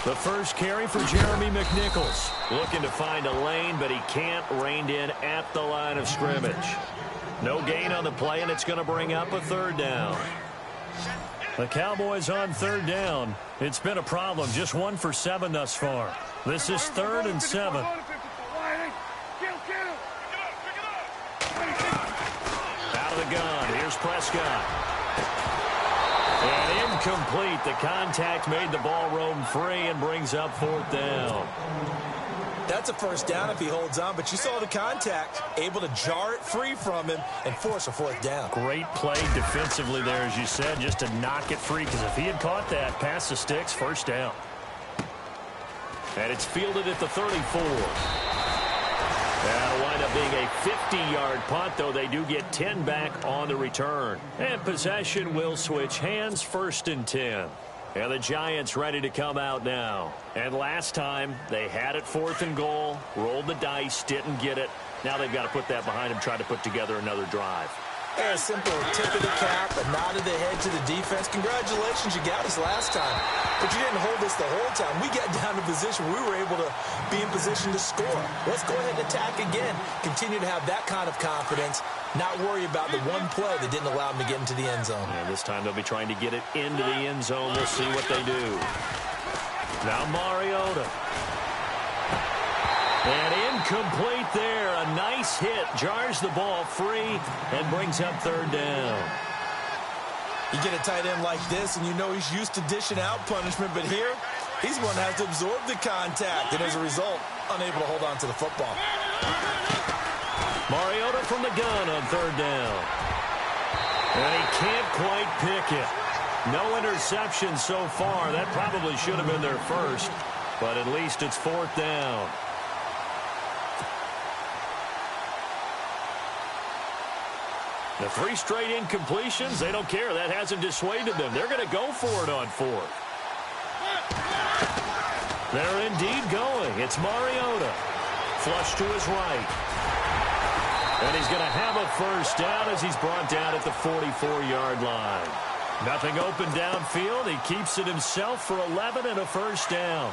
The first carry for Jeremy McNichols. Looking to find a lane, but he can't. Reined in at the line of scrimmage. No gain on the play, and it's going to bring up a 3rd down. The Cowboys on 3rd down. It's been a problem. Just 1 for 7 thus far. This is 3rd and 7. Out of the gun. Here's Prescott. And incomplete. The contact made the ball roam free and brings up 4th down. That's a 1st down if he holds on, but you saw the contact, able to jar it free from him and force a 4th down. Great play defensively there, as you said, just to knock it free, because if he had caught that, past the sticks, 1st down. And it's fielded at the 34. That'll wind up being a 50-yard punt, though they do get 10 back on the return. And possession will switch hands, 1st and 10. And the Giants ready to come out now. And last time, they had it 4th and goal, rolled the dice, didn't get it. Now they've got to put that behind them, try to put together another drive. A simple tip of the cap, a nod of the head to the defense. Congratulations, you got us last time. But you didn't hold us the whole time. We got down to position. We were able to be in position to score. Let's go ahead and attack again. Continue to have that kind of confidence not worry about the one play that didn't allow him to get into the end zone. And this time they'll be trying to get it into the end zone. We'll see what they do. Now Mariota. And incomplete there. A nice hit. Jars the ball free and brings up third down. You get a tight end like this, and you know he's used to dishing out punishment, but here, he's one that has to absorb the contact, and as a result, unable to hold on to the football. Mariota from the gun on third down. And he can't quite pick it. No interception so far. That probably should have been their first, but at least it's fourth down. The 3 straight incompletions, they don't care. That hasn't dissuaded them. They're going to go for it on fourth. They're indeed going. It's Mariota. Flush to his right. And he's going to have a first down as he's brought down at the 44-yard line. Nothing open downfield. He keeps it himself for 11 and a first down.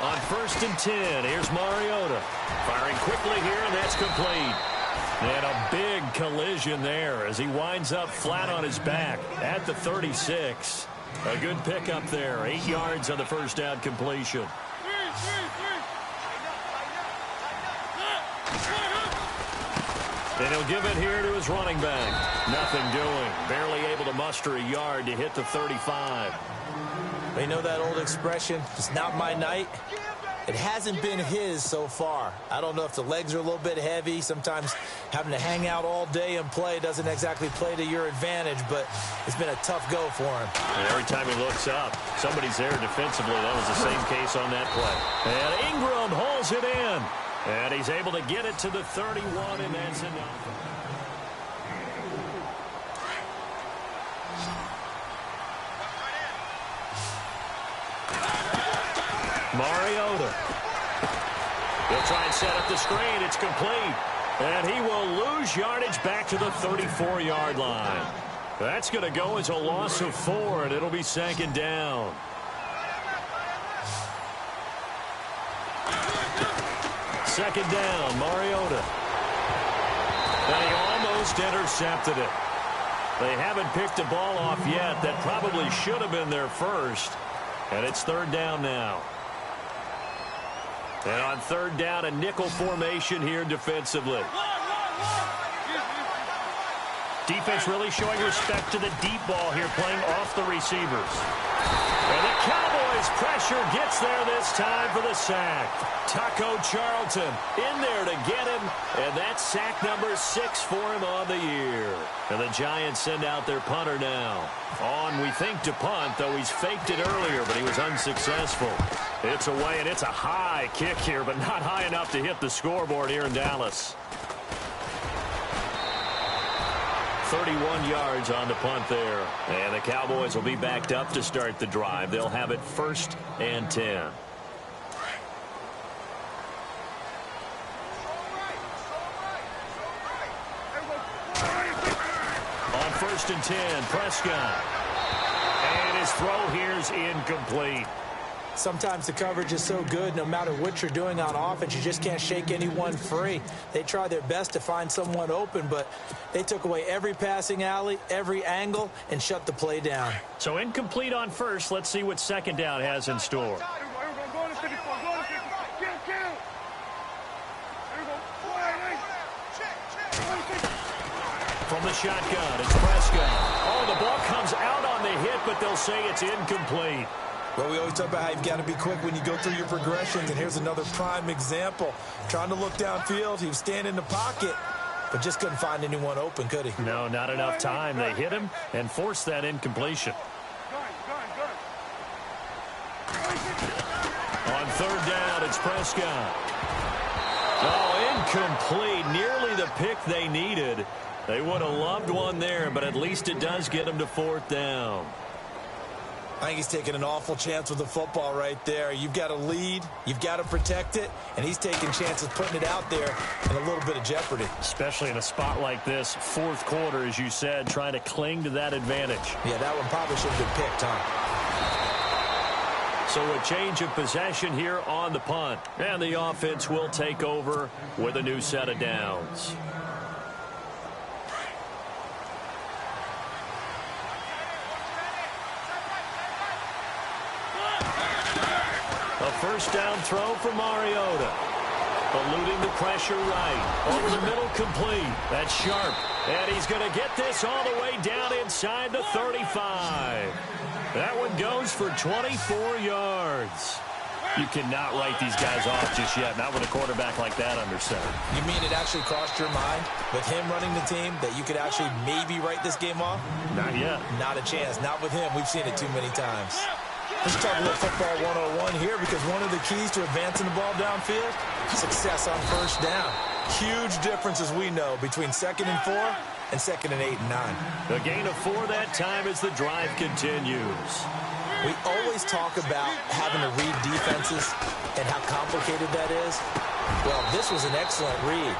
On 1st and 10, here's Mariota. Firing quickly here, and that's complete. And a big collision there as he winds up flat on his back at the 36. A good pickup there. 8 yards on the first down completion. And he'll give it here to his running back. Nothing doing. Barely able to muster a yard to hit the 35. They know that old expression, it's not my night. It hasn't been his so far. I don't know if the legs are a little bit heavy. Sometimes having to hang out all day and play doesn't exactly play to your advantage, but it's been a tough go for him. And every time he looks up, somebody's there defensively. That was the same case on that play. And Ingram hauls it in. And he's able to get it to the 31, and that's enough. Mariota. He'll try and set up the screen. It's complete. And he will lose yardage back to the 34-yard line. That's going to go as a loss of 4, and it'll be second down. Second down, Mariota. And he almost intercepted it. They haven't picked a ball off yet. That probably should have been their first. And it's third down now. And on third down, a nickel formation here defensively. Defense really showing respect to the deep ball here, playing off the receivers. And the Cowboys pressure gets there this time for the sack. Taco Charlton in there to get him, and that's sack number 6 for him on the year. And the Giants send out their punter now. On, we think, to punt, though he's faked it earlier, but he was unsuccessful. It's away, and it's a high kick here, but not high enough to hit the scoreboard here in Dallas. 31 yards on the punt there. And the Cowboys will be backed up to start the drive. They'll have it 1st and 10. On 1st and 10, Prescott. And his throw here's incomplete. Sometimes the coverage is so good, no matter what you're doing on offense, you just can't shake anyone free. They try their best to find someone open, but they took away every passing alley, every angle, and shut the play down. So incomplete on first. Let's see what second down has in store. From the shotgun, it's Prescott. Oh, the ball comes out on the hit, but they'll say it's incomplete. Well, we always talk about how you've got to be quick when you go through your progressions, and here's another prime example. Trying to look downfield, he was standing in the pocket, but just couldn't find anyone open, could he? No, not enough time. They hit him and forced that incompletion. On third down, it's Prescott. Oh, incomplete. Nearly the pick they needed. They would have loved one there, but at least it does get them to 4th down. I think he's taking an awful chance with the football right there. You've got to lead, you've got to protect it, and he's taking chances putting it out there in a little bit of jeopardy. Especially in a spot like this, 4th quarter, as you said, trying to cling to that advantage. Yeah, that one probably should have been picked, huh? So a change of possession here on the punt. And the offense will take over with a new set of downs. A first down throw for Mariota. Eluding the pressure right. Over the middle, complete. That's sharp. And he's going to get this all the way down inside the 35. That one goes for 24 yards. You cannot write these guys off just yet, not with a quarterback like that under center. You mean it actually crossed your mind with him running the team that you could actually maybe write this game off? Not yet. Not a chance. Not with him. We've seen it too many times. Let's talk a little football 101 here, because one of the keys to advancing the ball downfield, success on first down. Huge difference, as we know, between 2nd and 4 and 2nd and 8 and 9. The gain of 4 that time as the drive continues. We always talk about having to read defenses and how complicated that is. Well, this was an excellent read.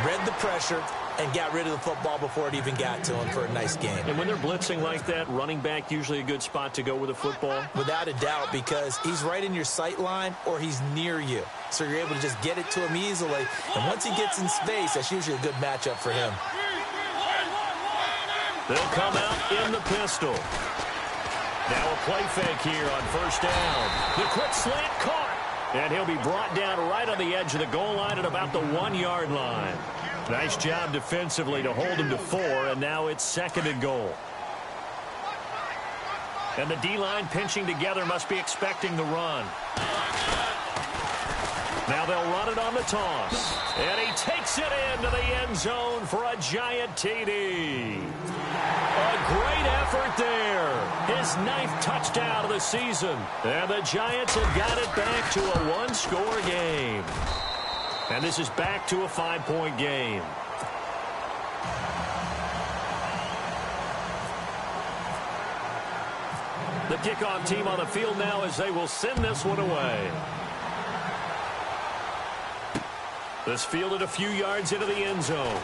Read the pressure and got rid of the football before it even got to him for a nice game. And when they're blitzing like that, running back usually a good spot to go with the football? Without a doubt, because he's right in your sight line or he's near you. So you're able to just get it to him easily. And once he gets in space, that's usually a good matchup for him. They'll come out in the pistol. Now a play fake here on first down. The quick slant caught. And he'll be brought down right on the edge of the goal line at about the 1-yard line. Nice job defensively to hold him to 4, and now it's 2nd and goal. And the D-line pinching together must be expecting the run. Now they'll run it on the toss. And he takes it into the end zone for a giant TD. A great effort there. His 9th touchdown of the season. And the Giants have got it back to a 1-score game. And this is back to a 5-point game. The kickoff team on the field now as they will send this one away. This fielded a few yards into the end zone.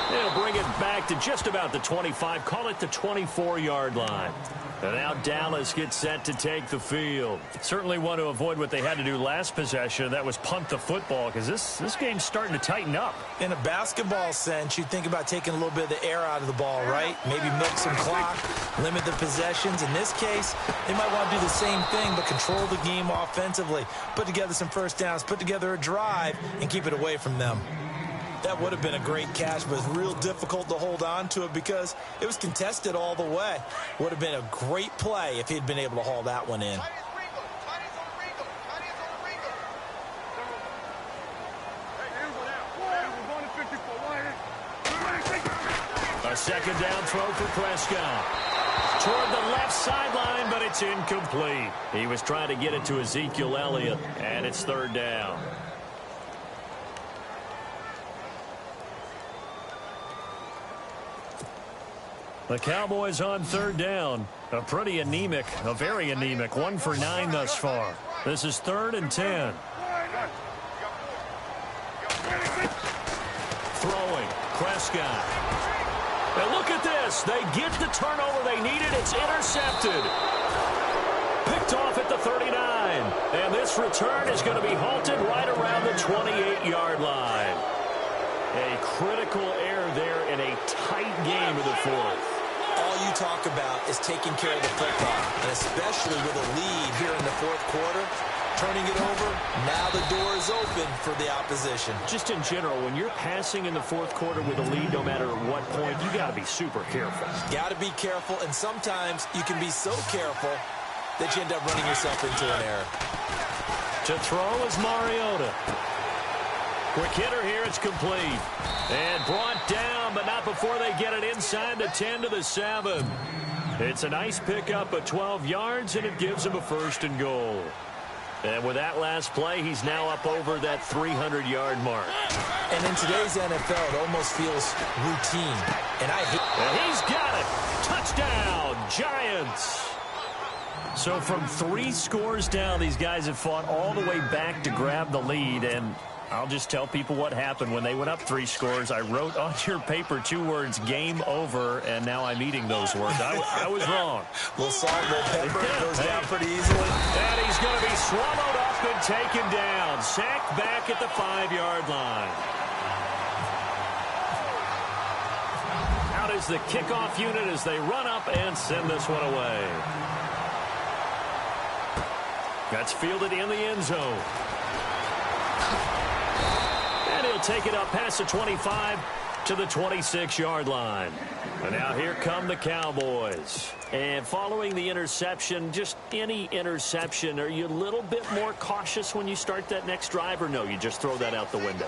They'll bring it back to just about the 25. Call it the 24-yard line. And now Dallas gets set to take the field. Certainly want to avoid what they had to do last possession. That was punt the football, because this game's starting to tighten up. In a basketball sense, you think about taking a little bit of the air out of the ball, right? Maybe milk some clock, limit the possessions. In this case, they might want to do the same thing, but control the game offensively. Put together some first downs, put together a drive, and keep it away from them. That would have been a great catch, but it's real difficult to hold on to it because it was contested all the way. Would have been a great play if he'd been able to haul that one in. A 2nd down throw for Prescott. Toward the left sideline, but it's incomplete. He was trying to get it to Ezekiel Elliott, and it's 3rd down. The Cowboys on 3rd down. A very anemic 1 for 9 thus far. This is 3rd and 10. Throwing. Prescott. And look at this. They get the turnover they needed. It's intercepted. Picked off at the 39. And this return is going to be halted right around the 28-yard line. A critical error there in a tight game of the 4th. All you talk about is taking care of the football, and especially with a lead here in the 4th quarter, turning it over, now the door is open for the opposition. Just in general, when you're passing in the 4th quarter with a lead, no matter what point, you got to be super careful. Got to be careful, and sometimes you can be so careful that you end up running yourself into an error. To throw is Mariota. Quick hitter here, it's complete. And brought down, but not before they get it inside the 10 to the 7. It's a nice pickup of 12 yards, and it gives him a 1st and goal. And with that last play, he's now up over that 300-yard mark. And in today's NFL, it almost feels routine. And he's got it. Touchdown, Giants. So from 3 scores down, these guys have fought all the way back to grab the lead, and I'll just tell people what happened when they went up 3 scores. I wrote on your paper 2 words, game over, and now I'm eating those words. I was wrong. A little salt, a little pepper, goes down pretty easily. And he's going to be swallowed up and taken down. Sacked back at the 5-yard line. Out is the kickoff unit as they run up and send this one away. That's fielded in the end zone. And he'll take it up past the 25 to the 26-yard line. And now here come the Cowboys. And following the interception, just any interception, are you a little bit more cautious when you start that next drive, or no, you just throw that out the window?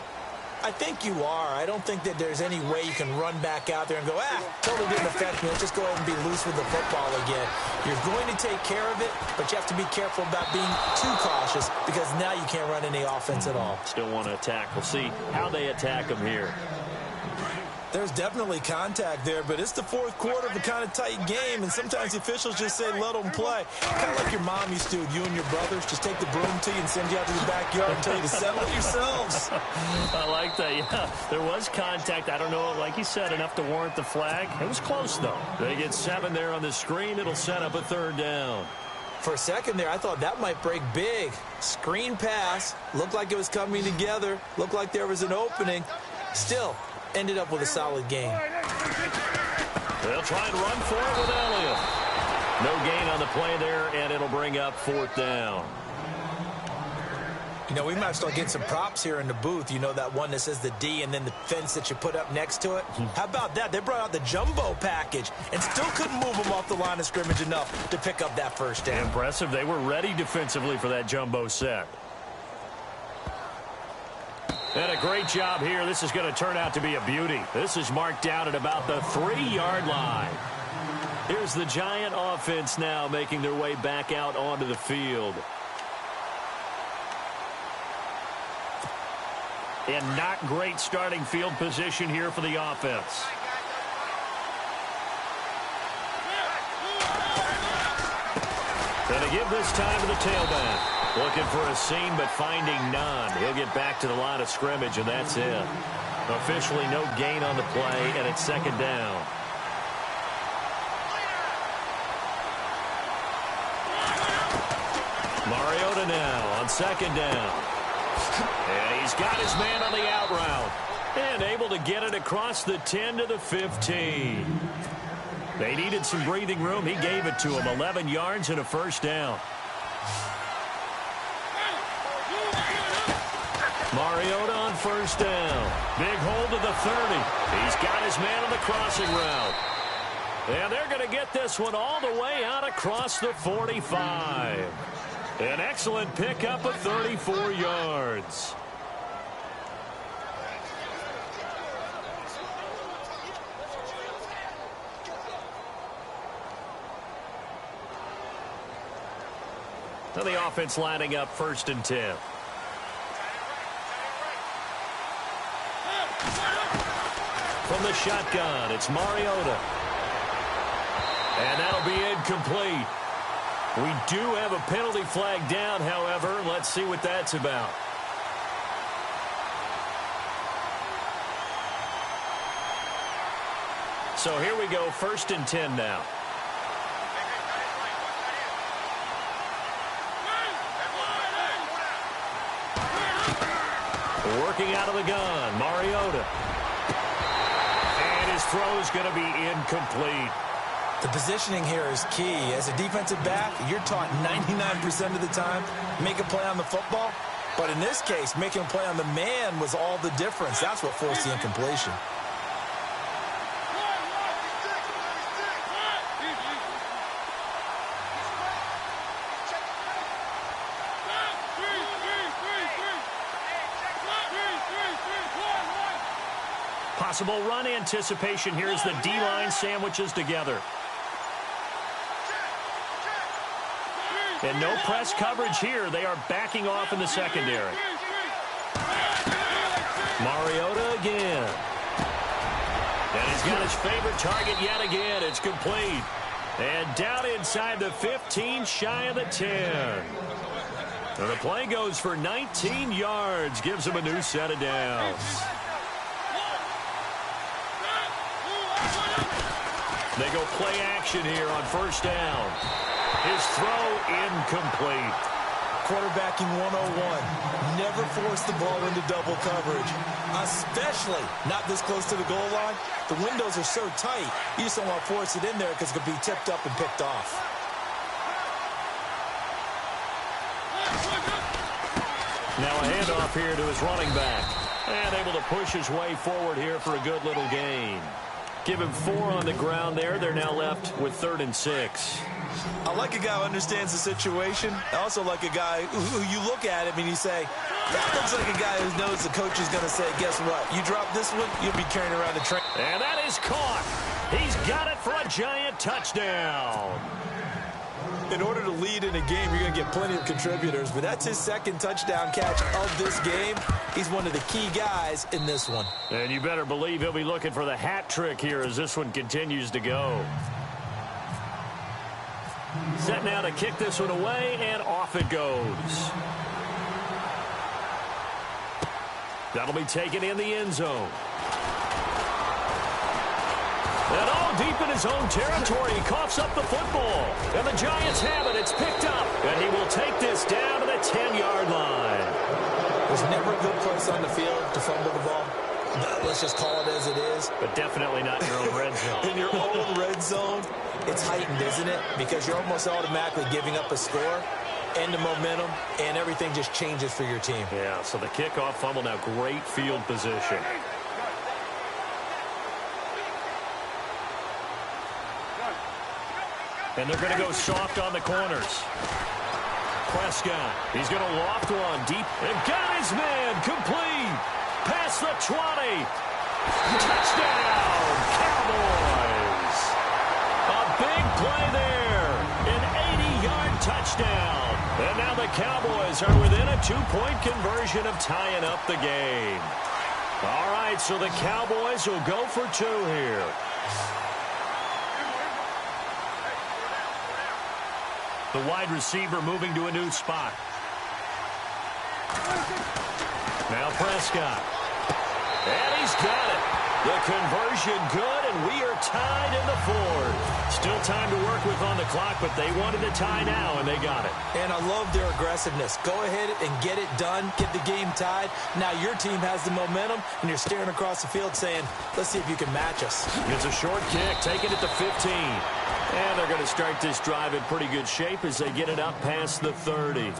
I think you are. I don't think that there's any way you can run back out there and go, totally didn't affect me. Let's just go ahead and be loose with the football again. You're going to take care of it, but you have to be careful about being too cautious because now you can't run any offense at all. Still want to attack. We'll see how they attack them here. There's definitely contact there, but it's the fourth quarter of a kind of tight game, and sometimes the officials just say, let them play. Kind of like your mom used to with you and your brothers. Just take the broom to you and send you out to the backyard and tell you to settle it yourselves. I like that, yeah. There was contact. I don't know, like you said, enough to warrant the flag. It was close, though. They get 7 there on the screen. It'll set up a 3rd down. For a second there, I thought that might break big. Screen pass. Looked like it was coming together. Looked like there was an opening. Still, ended up with a solid game. They'll try and run for it with Elliott. No gain on the play there, and it'll bring up 4th down. You know, we might start getting some props here in the booth. You know, that one that says the D and then the fence that you put up next to it? How about that? They brought out the jumbo package and still couldn't move them off the line of scrimmage enough to pick up that 1st down. Impressive. They were ready defensively for that jumbo set. And a great job here. This is going to turn out to be a beauty. This is marked down at about the 3-yard line. Here's the Giant offense now making their way back out onto the field. And not great starting field position here for the offense. Going to give this time to the tailback. Looking for a seam, but finding none. He'll get back to the line of scrimmage, and that's it. Officially no gain on the play, and it's 2nd down. Mariota now on 2nd down. And he's got his man on the out route. And able to get it across the 10 to the 15. They needed some breathing room. He gave it to him. 11 yards and a 1st down. Mariota on 1st down. Big hold to the 30. He's got his man on the crossing route. And they're going to get this one all the way out across the 45. An excellent pickup of 34 yards. Now the offense lining up 1st and 10. From the shotgun, it's Mariota. And that'll be incomplete. We do have a penalty flag down, however. Let's see what that's about. So here we go, 1st and 10 now. Working out of the gun, Mariota. And his throw is going to be incomplete. The positioning here is key. As a defensive back, you're taught 99% of the time, make a play on the football. But in this case, making a play on the man was all the difference. That's what forced the incompletion. Possible run anticipation here as the D-line sandwiches together. And no press coverage here. They are backing off in the secondary. Mariota again. And he's got his favorite target yet again. It's complete. And down inside the 15, shy of the 10. And the play goes for 19 yards, gives him a new set of downs. They go play action here on first down. His throw incomplete. Quarterbacking 101. Never force the ball into double coverage, especially not this close to the goal line. The windows are so tight, you just don't want to force it in there because it could be tipped up and picked off. Now a handoff here to his running back. And able to push his way forward here for a good little gain. Give him 4 on the ground there. They're now left with 3rd and 6. I like a guy who understands the situation. I also like a guy who you look at him and you say, that looks like a guy who knows the coach is going to say, guess what? You drop this one, you'll be carrying around the train. And that is caught. He's got it for a giant touchdown. In order to lead in a game, you're going to get plenty of contributors, but that's his 2nd touchdown catch of this game. He's one of the key guys in this one. And you better believe he'll be looking for the hat trick here as this one continues to go. Set now to kick this one away, and off it goes. That'll be taken in the end zone. And all deep in his own territory, he coughs up the football. And the Giants have it. It's picked up. And he will take this down to the 10-yard line. There's never a good place on the field to fumble the ball. Let's just call it as it is. But definitely not in your own red zone. In your own red zone, it's heightened, isn't it? Because you're almost automatically giving up a score and the momentum, and everything just changes for your team. Yeah, so the kickoff fumble, now great field position. And they're going to go soft on the corners. Prescott, he's going to loft one deep. And got his man complete. Past the 20. Touchdown, Cowboys. A big play there. An 80-yard touchdown. And now the Cowboys are within a 2-point conversion of tying up the game. All right, so the Cowboys will go for 2 here. The wide receiver moving to a new spot. Now Prescott. And he's got it. The conversion good, and we are tied in the 4th. Still time to work with on the clock, but they wanted to tie now, and they got it. And I love their aggressiveness. Go ahead and get it done. Get the game tied. Now your team has the momentum, and you're staring across the field saying, let's see if you can match us. It's a short kick, taking it to 15. And they're going to start this drive in pretty good shape as they get it up past the 30.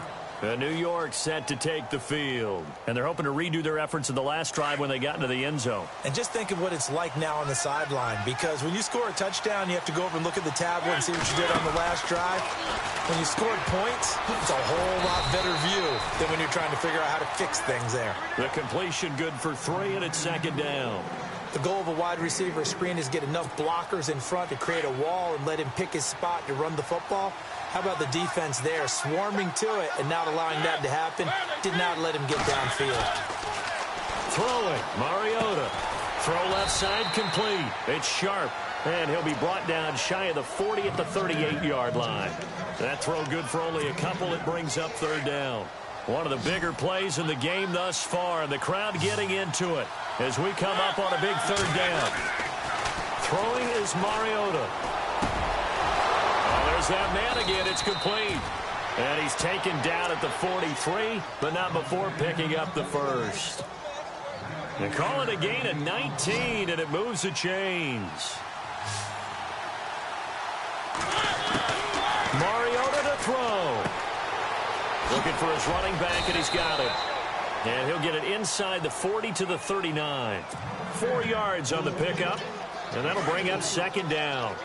New York set to take the field. And they're hoping to redo their efforts in the last drive when they got into the end zone. And just think of what it's like now on the sideline, because when you score a touchdown, you have to go over and look at the tablet and see what you did on the last drive. When you scored points, it's a whole lot better view than when you're trying to figure out how to fix things there. The completion good for 3, and it's 2nd down. The goal of a wide receiver screen is get enough blockers in front to create a wall and let him pick his spot to run the football. How about the defense there, swarming to it and not allowing that to happen? Did not let him get downfield. Throwing, Mariota. Throw left side complete. It's sharp, and he'll be brought down shy of the 40 at the 38-yard line. That throw good for only a couple. It brings up 3rd down. One of the bigger plays in the game thus far, and the crowd getting into it as we come up on a big 3rd down. Throwing is Mariota. Oh, there's that man again. It's complete. And he's taken down at the 43, but not before picking up the 1st. They call it a gain of 19, and it moves the chains. Mariota to throw. Looking for his running back, and he's got it. And he'll get it inside the 40 to the 39. 4 yards on the pickup, and that'll bring up 2nd down.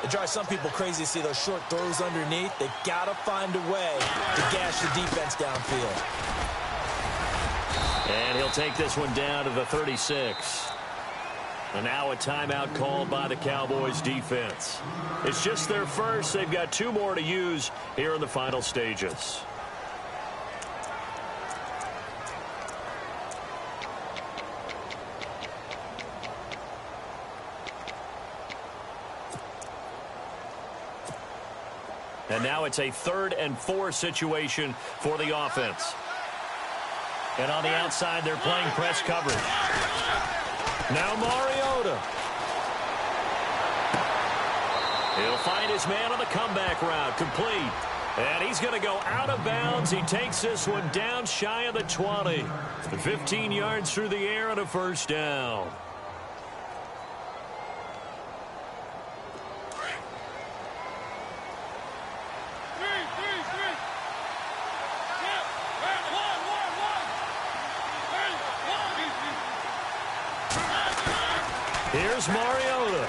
It drives some people crazy to see those short throws underneath. They got to find a way to gash the defense downfield. And he'll take this one down to the 36. And now a timeout called by the Cowboys defense. It's just their first. They've got 2 more to use here in the final stages. And now it's a 3rd and 4 situation for the offense. And on the outside, they're playing press coverage. Now Mariota. He'll find his man on the comeback route, complete. And he's going to go out of bounds. He takes this one down shy of the 20. 15 yards through the air and a first down. Here's Mariota.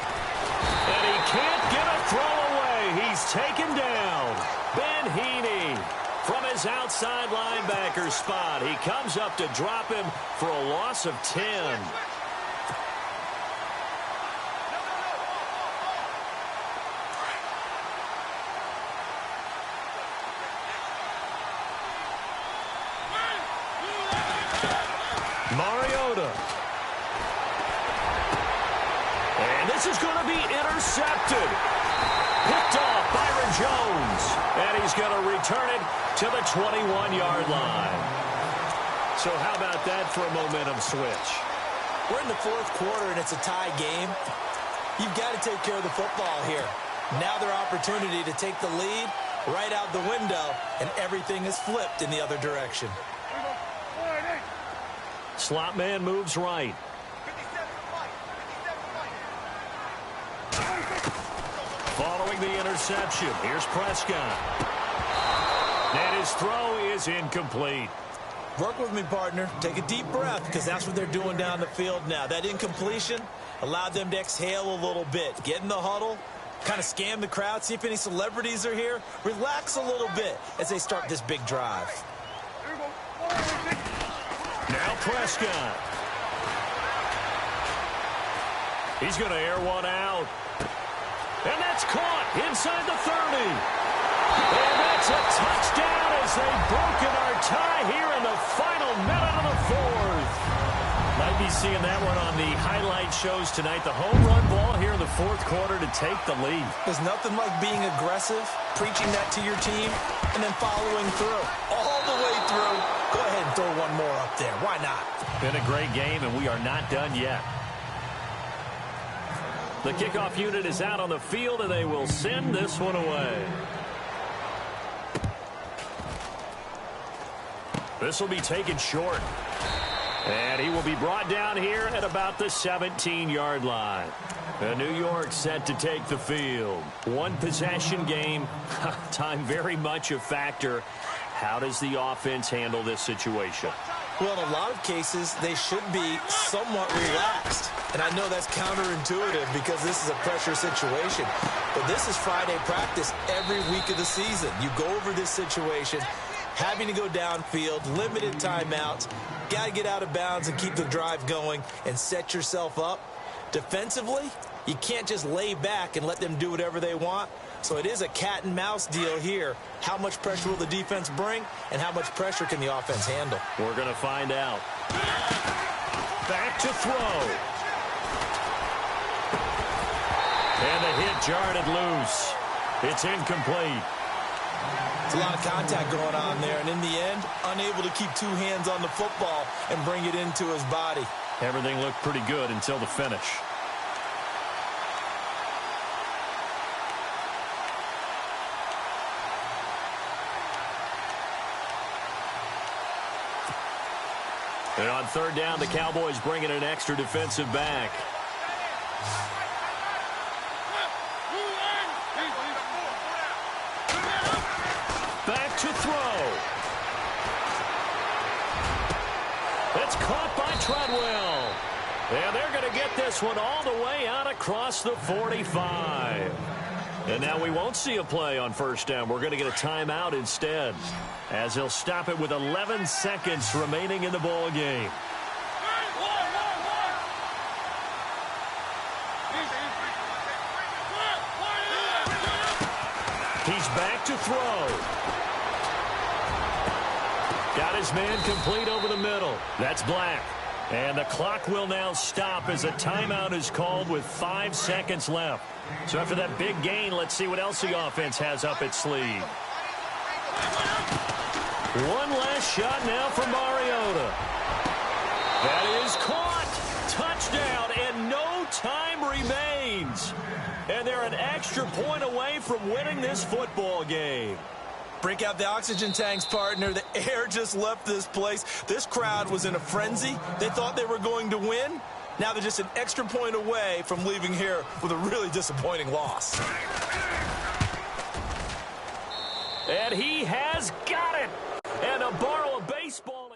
And he can't get a throw away. He's taken down. Ben Heaney from his outside linebacker spot. He comes up to drop him for a loss of 10. Mariota. And this is going to be intercepted. Picked off Byron Jones. And he's going to return it to the 21-yard line. So how about that for a momentum switch? We're in the 4th quarter, and it's a tie game. You've got to take care of the football here. Now their opportunity to take the lead right out the window, and everything is flipped in the other direction. Slot man moves right. Following the interception, here's Prescott. And his throw is incomplete. Work with me, partner. Take a deep breath, because that's what they're doing down the field now. That incompletion allowed them to exhale a little bit. Get in the huddle, kind of scan the crowd, see if any celebrities are here. Relax a little bit as they start this big drive. Now Prescott. He's going to air one out. And that's caught inside the 30. And that's a touchdown as they've broken our tie here in the final minute of the 4th. Might be seeing that one on the highlight shows tonight. The home run ball here in the 4th quarter to take the lead. There's nothing like being aggressive, preaching that to your team, and then following through. All the way through. Go ahead and throw one more up there. Why not? Been a great game, and we are not done yet. The kickoff unit is out on the field, and they will send this one away. This will be taken short. And he will be brought down here at about the 17-yard line. New York set to take the field. One possession game. Time very much a factor. How does the offense handle this situation? Well, in a lot of cases, they should be somewhat relaxed. And I know that's counterintuitive because this is a pressure situation. But this is Friday practice every week of the season. You go over this situation, having to go downfield, limited timeouts, got to get out of bounds and keep the drive going and set yourself up. Defensively, you can't just lay back and let them do whatever they want. So it is a cat and mouse deal here. How much pressure will the defense bring, and how much pressure can the offense handle? We're going to find out. Back to throw. And the hit jarred it loose. It's incomplete. It's a lot of contact going on there, and in the end, unable to keep 2 hands on the football and bring it into his body. Everything looked pretty good until the finish. And on 3rd down, the Cowboys bring in an extra defensive back. Back to throw. It's caught by Treadwell. And they're going to get this one all the way out across the 45. And now we won't see a play on 1st down. We're going to get a timeout instead, as they'll stop it with 11 seconds remaining in the ball game. He's back to throw. Got his man complete over the middle. That's Black. And the clock will now stop as a timeout is called with 5 seconds left. So after that big gain, let's see what else the offense has up its sleeve. One last shot now for Mariota. That is caught. Touchdown, and no time remains. And they're an extra point away from winning this football game. Break out the oxygen tanks, partner. The air just left this place. This crowd was in a frenzy. They thought they were going to win. Now they're just an extra point away from leaving here with a really disappointing loss. And he has got it. And to borrow a baseball...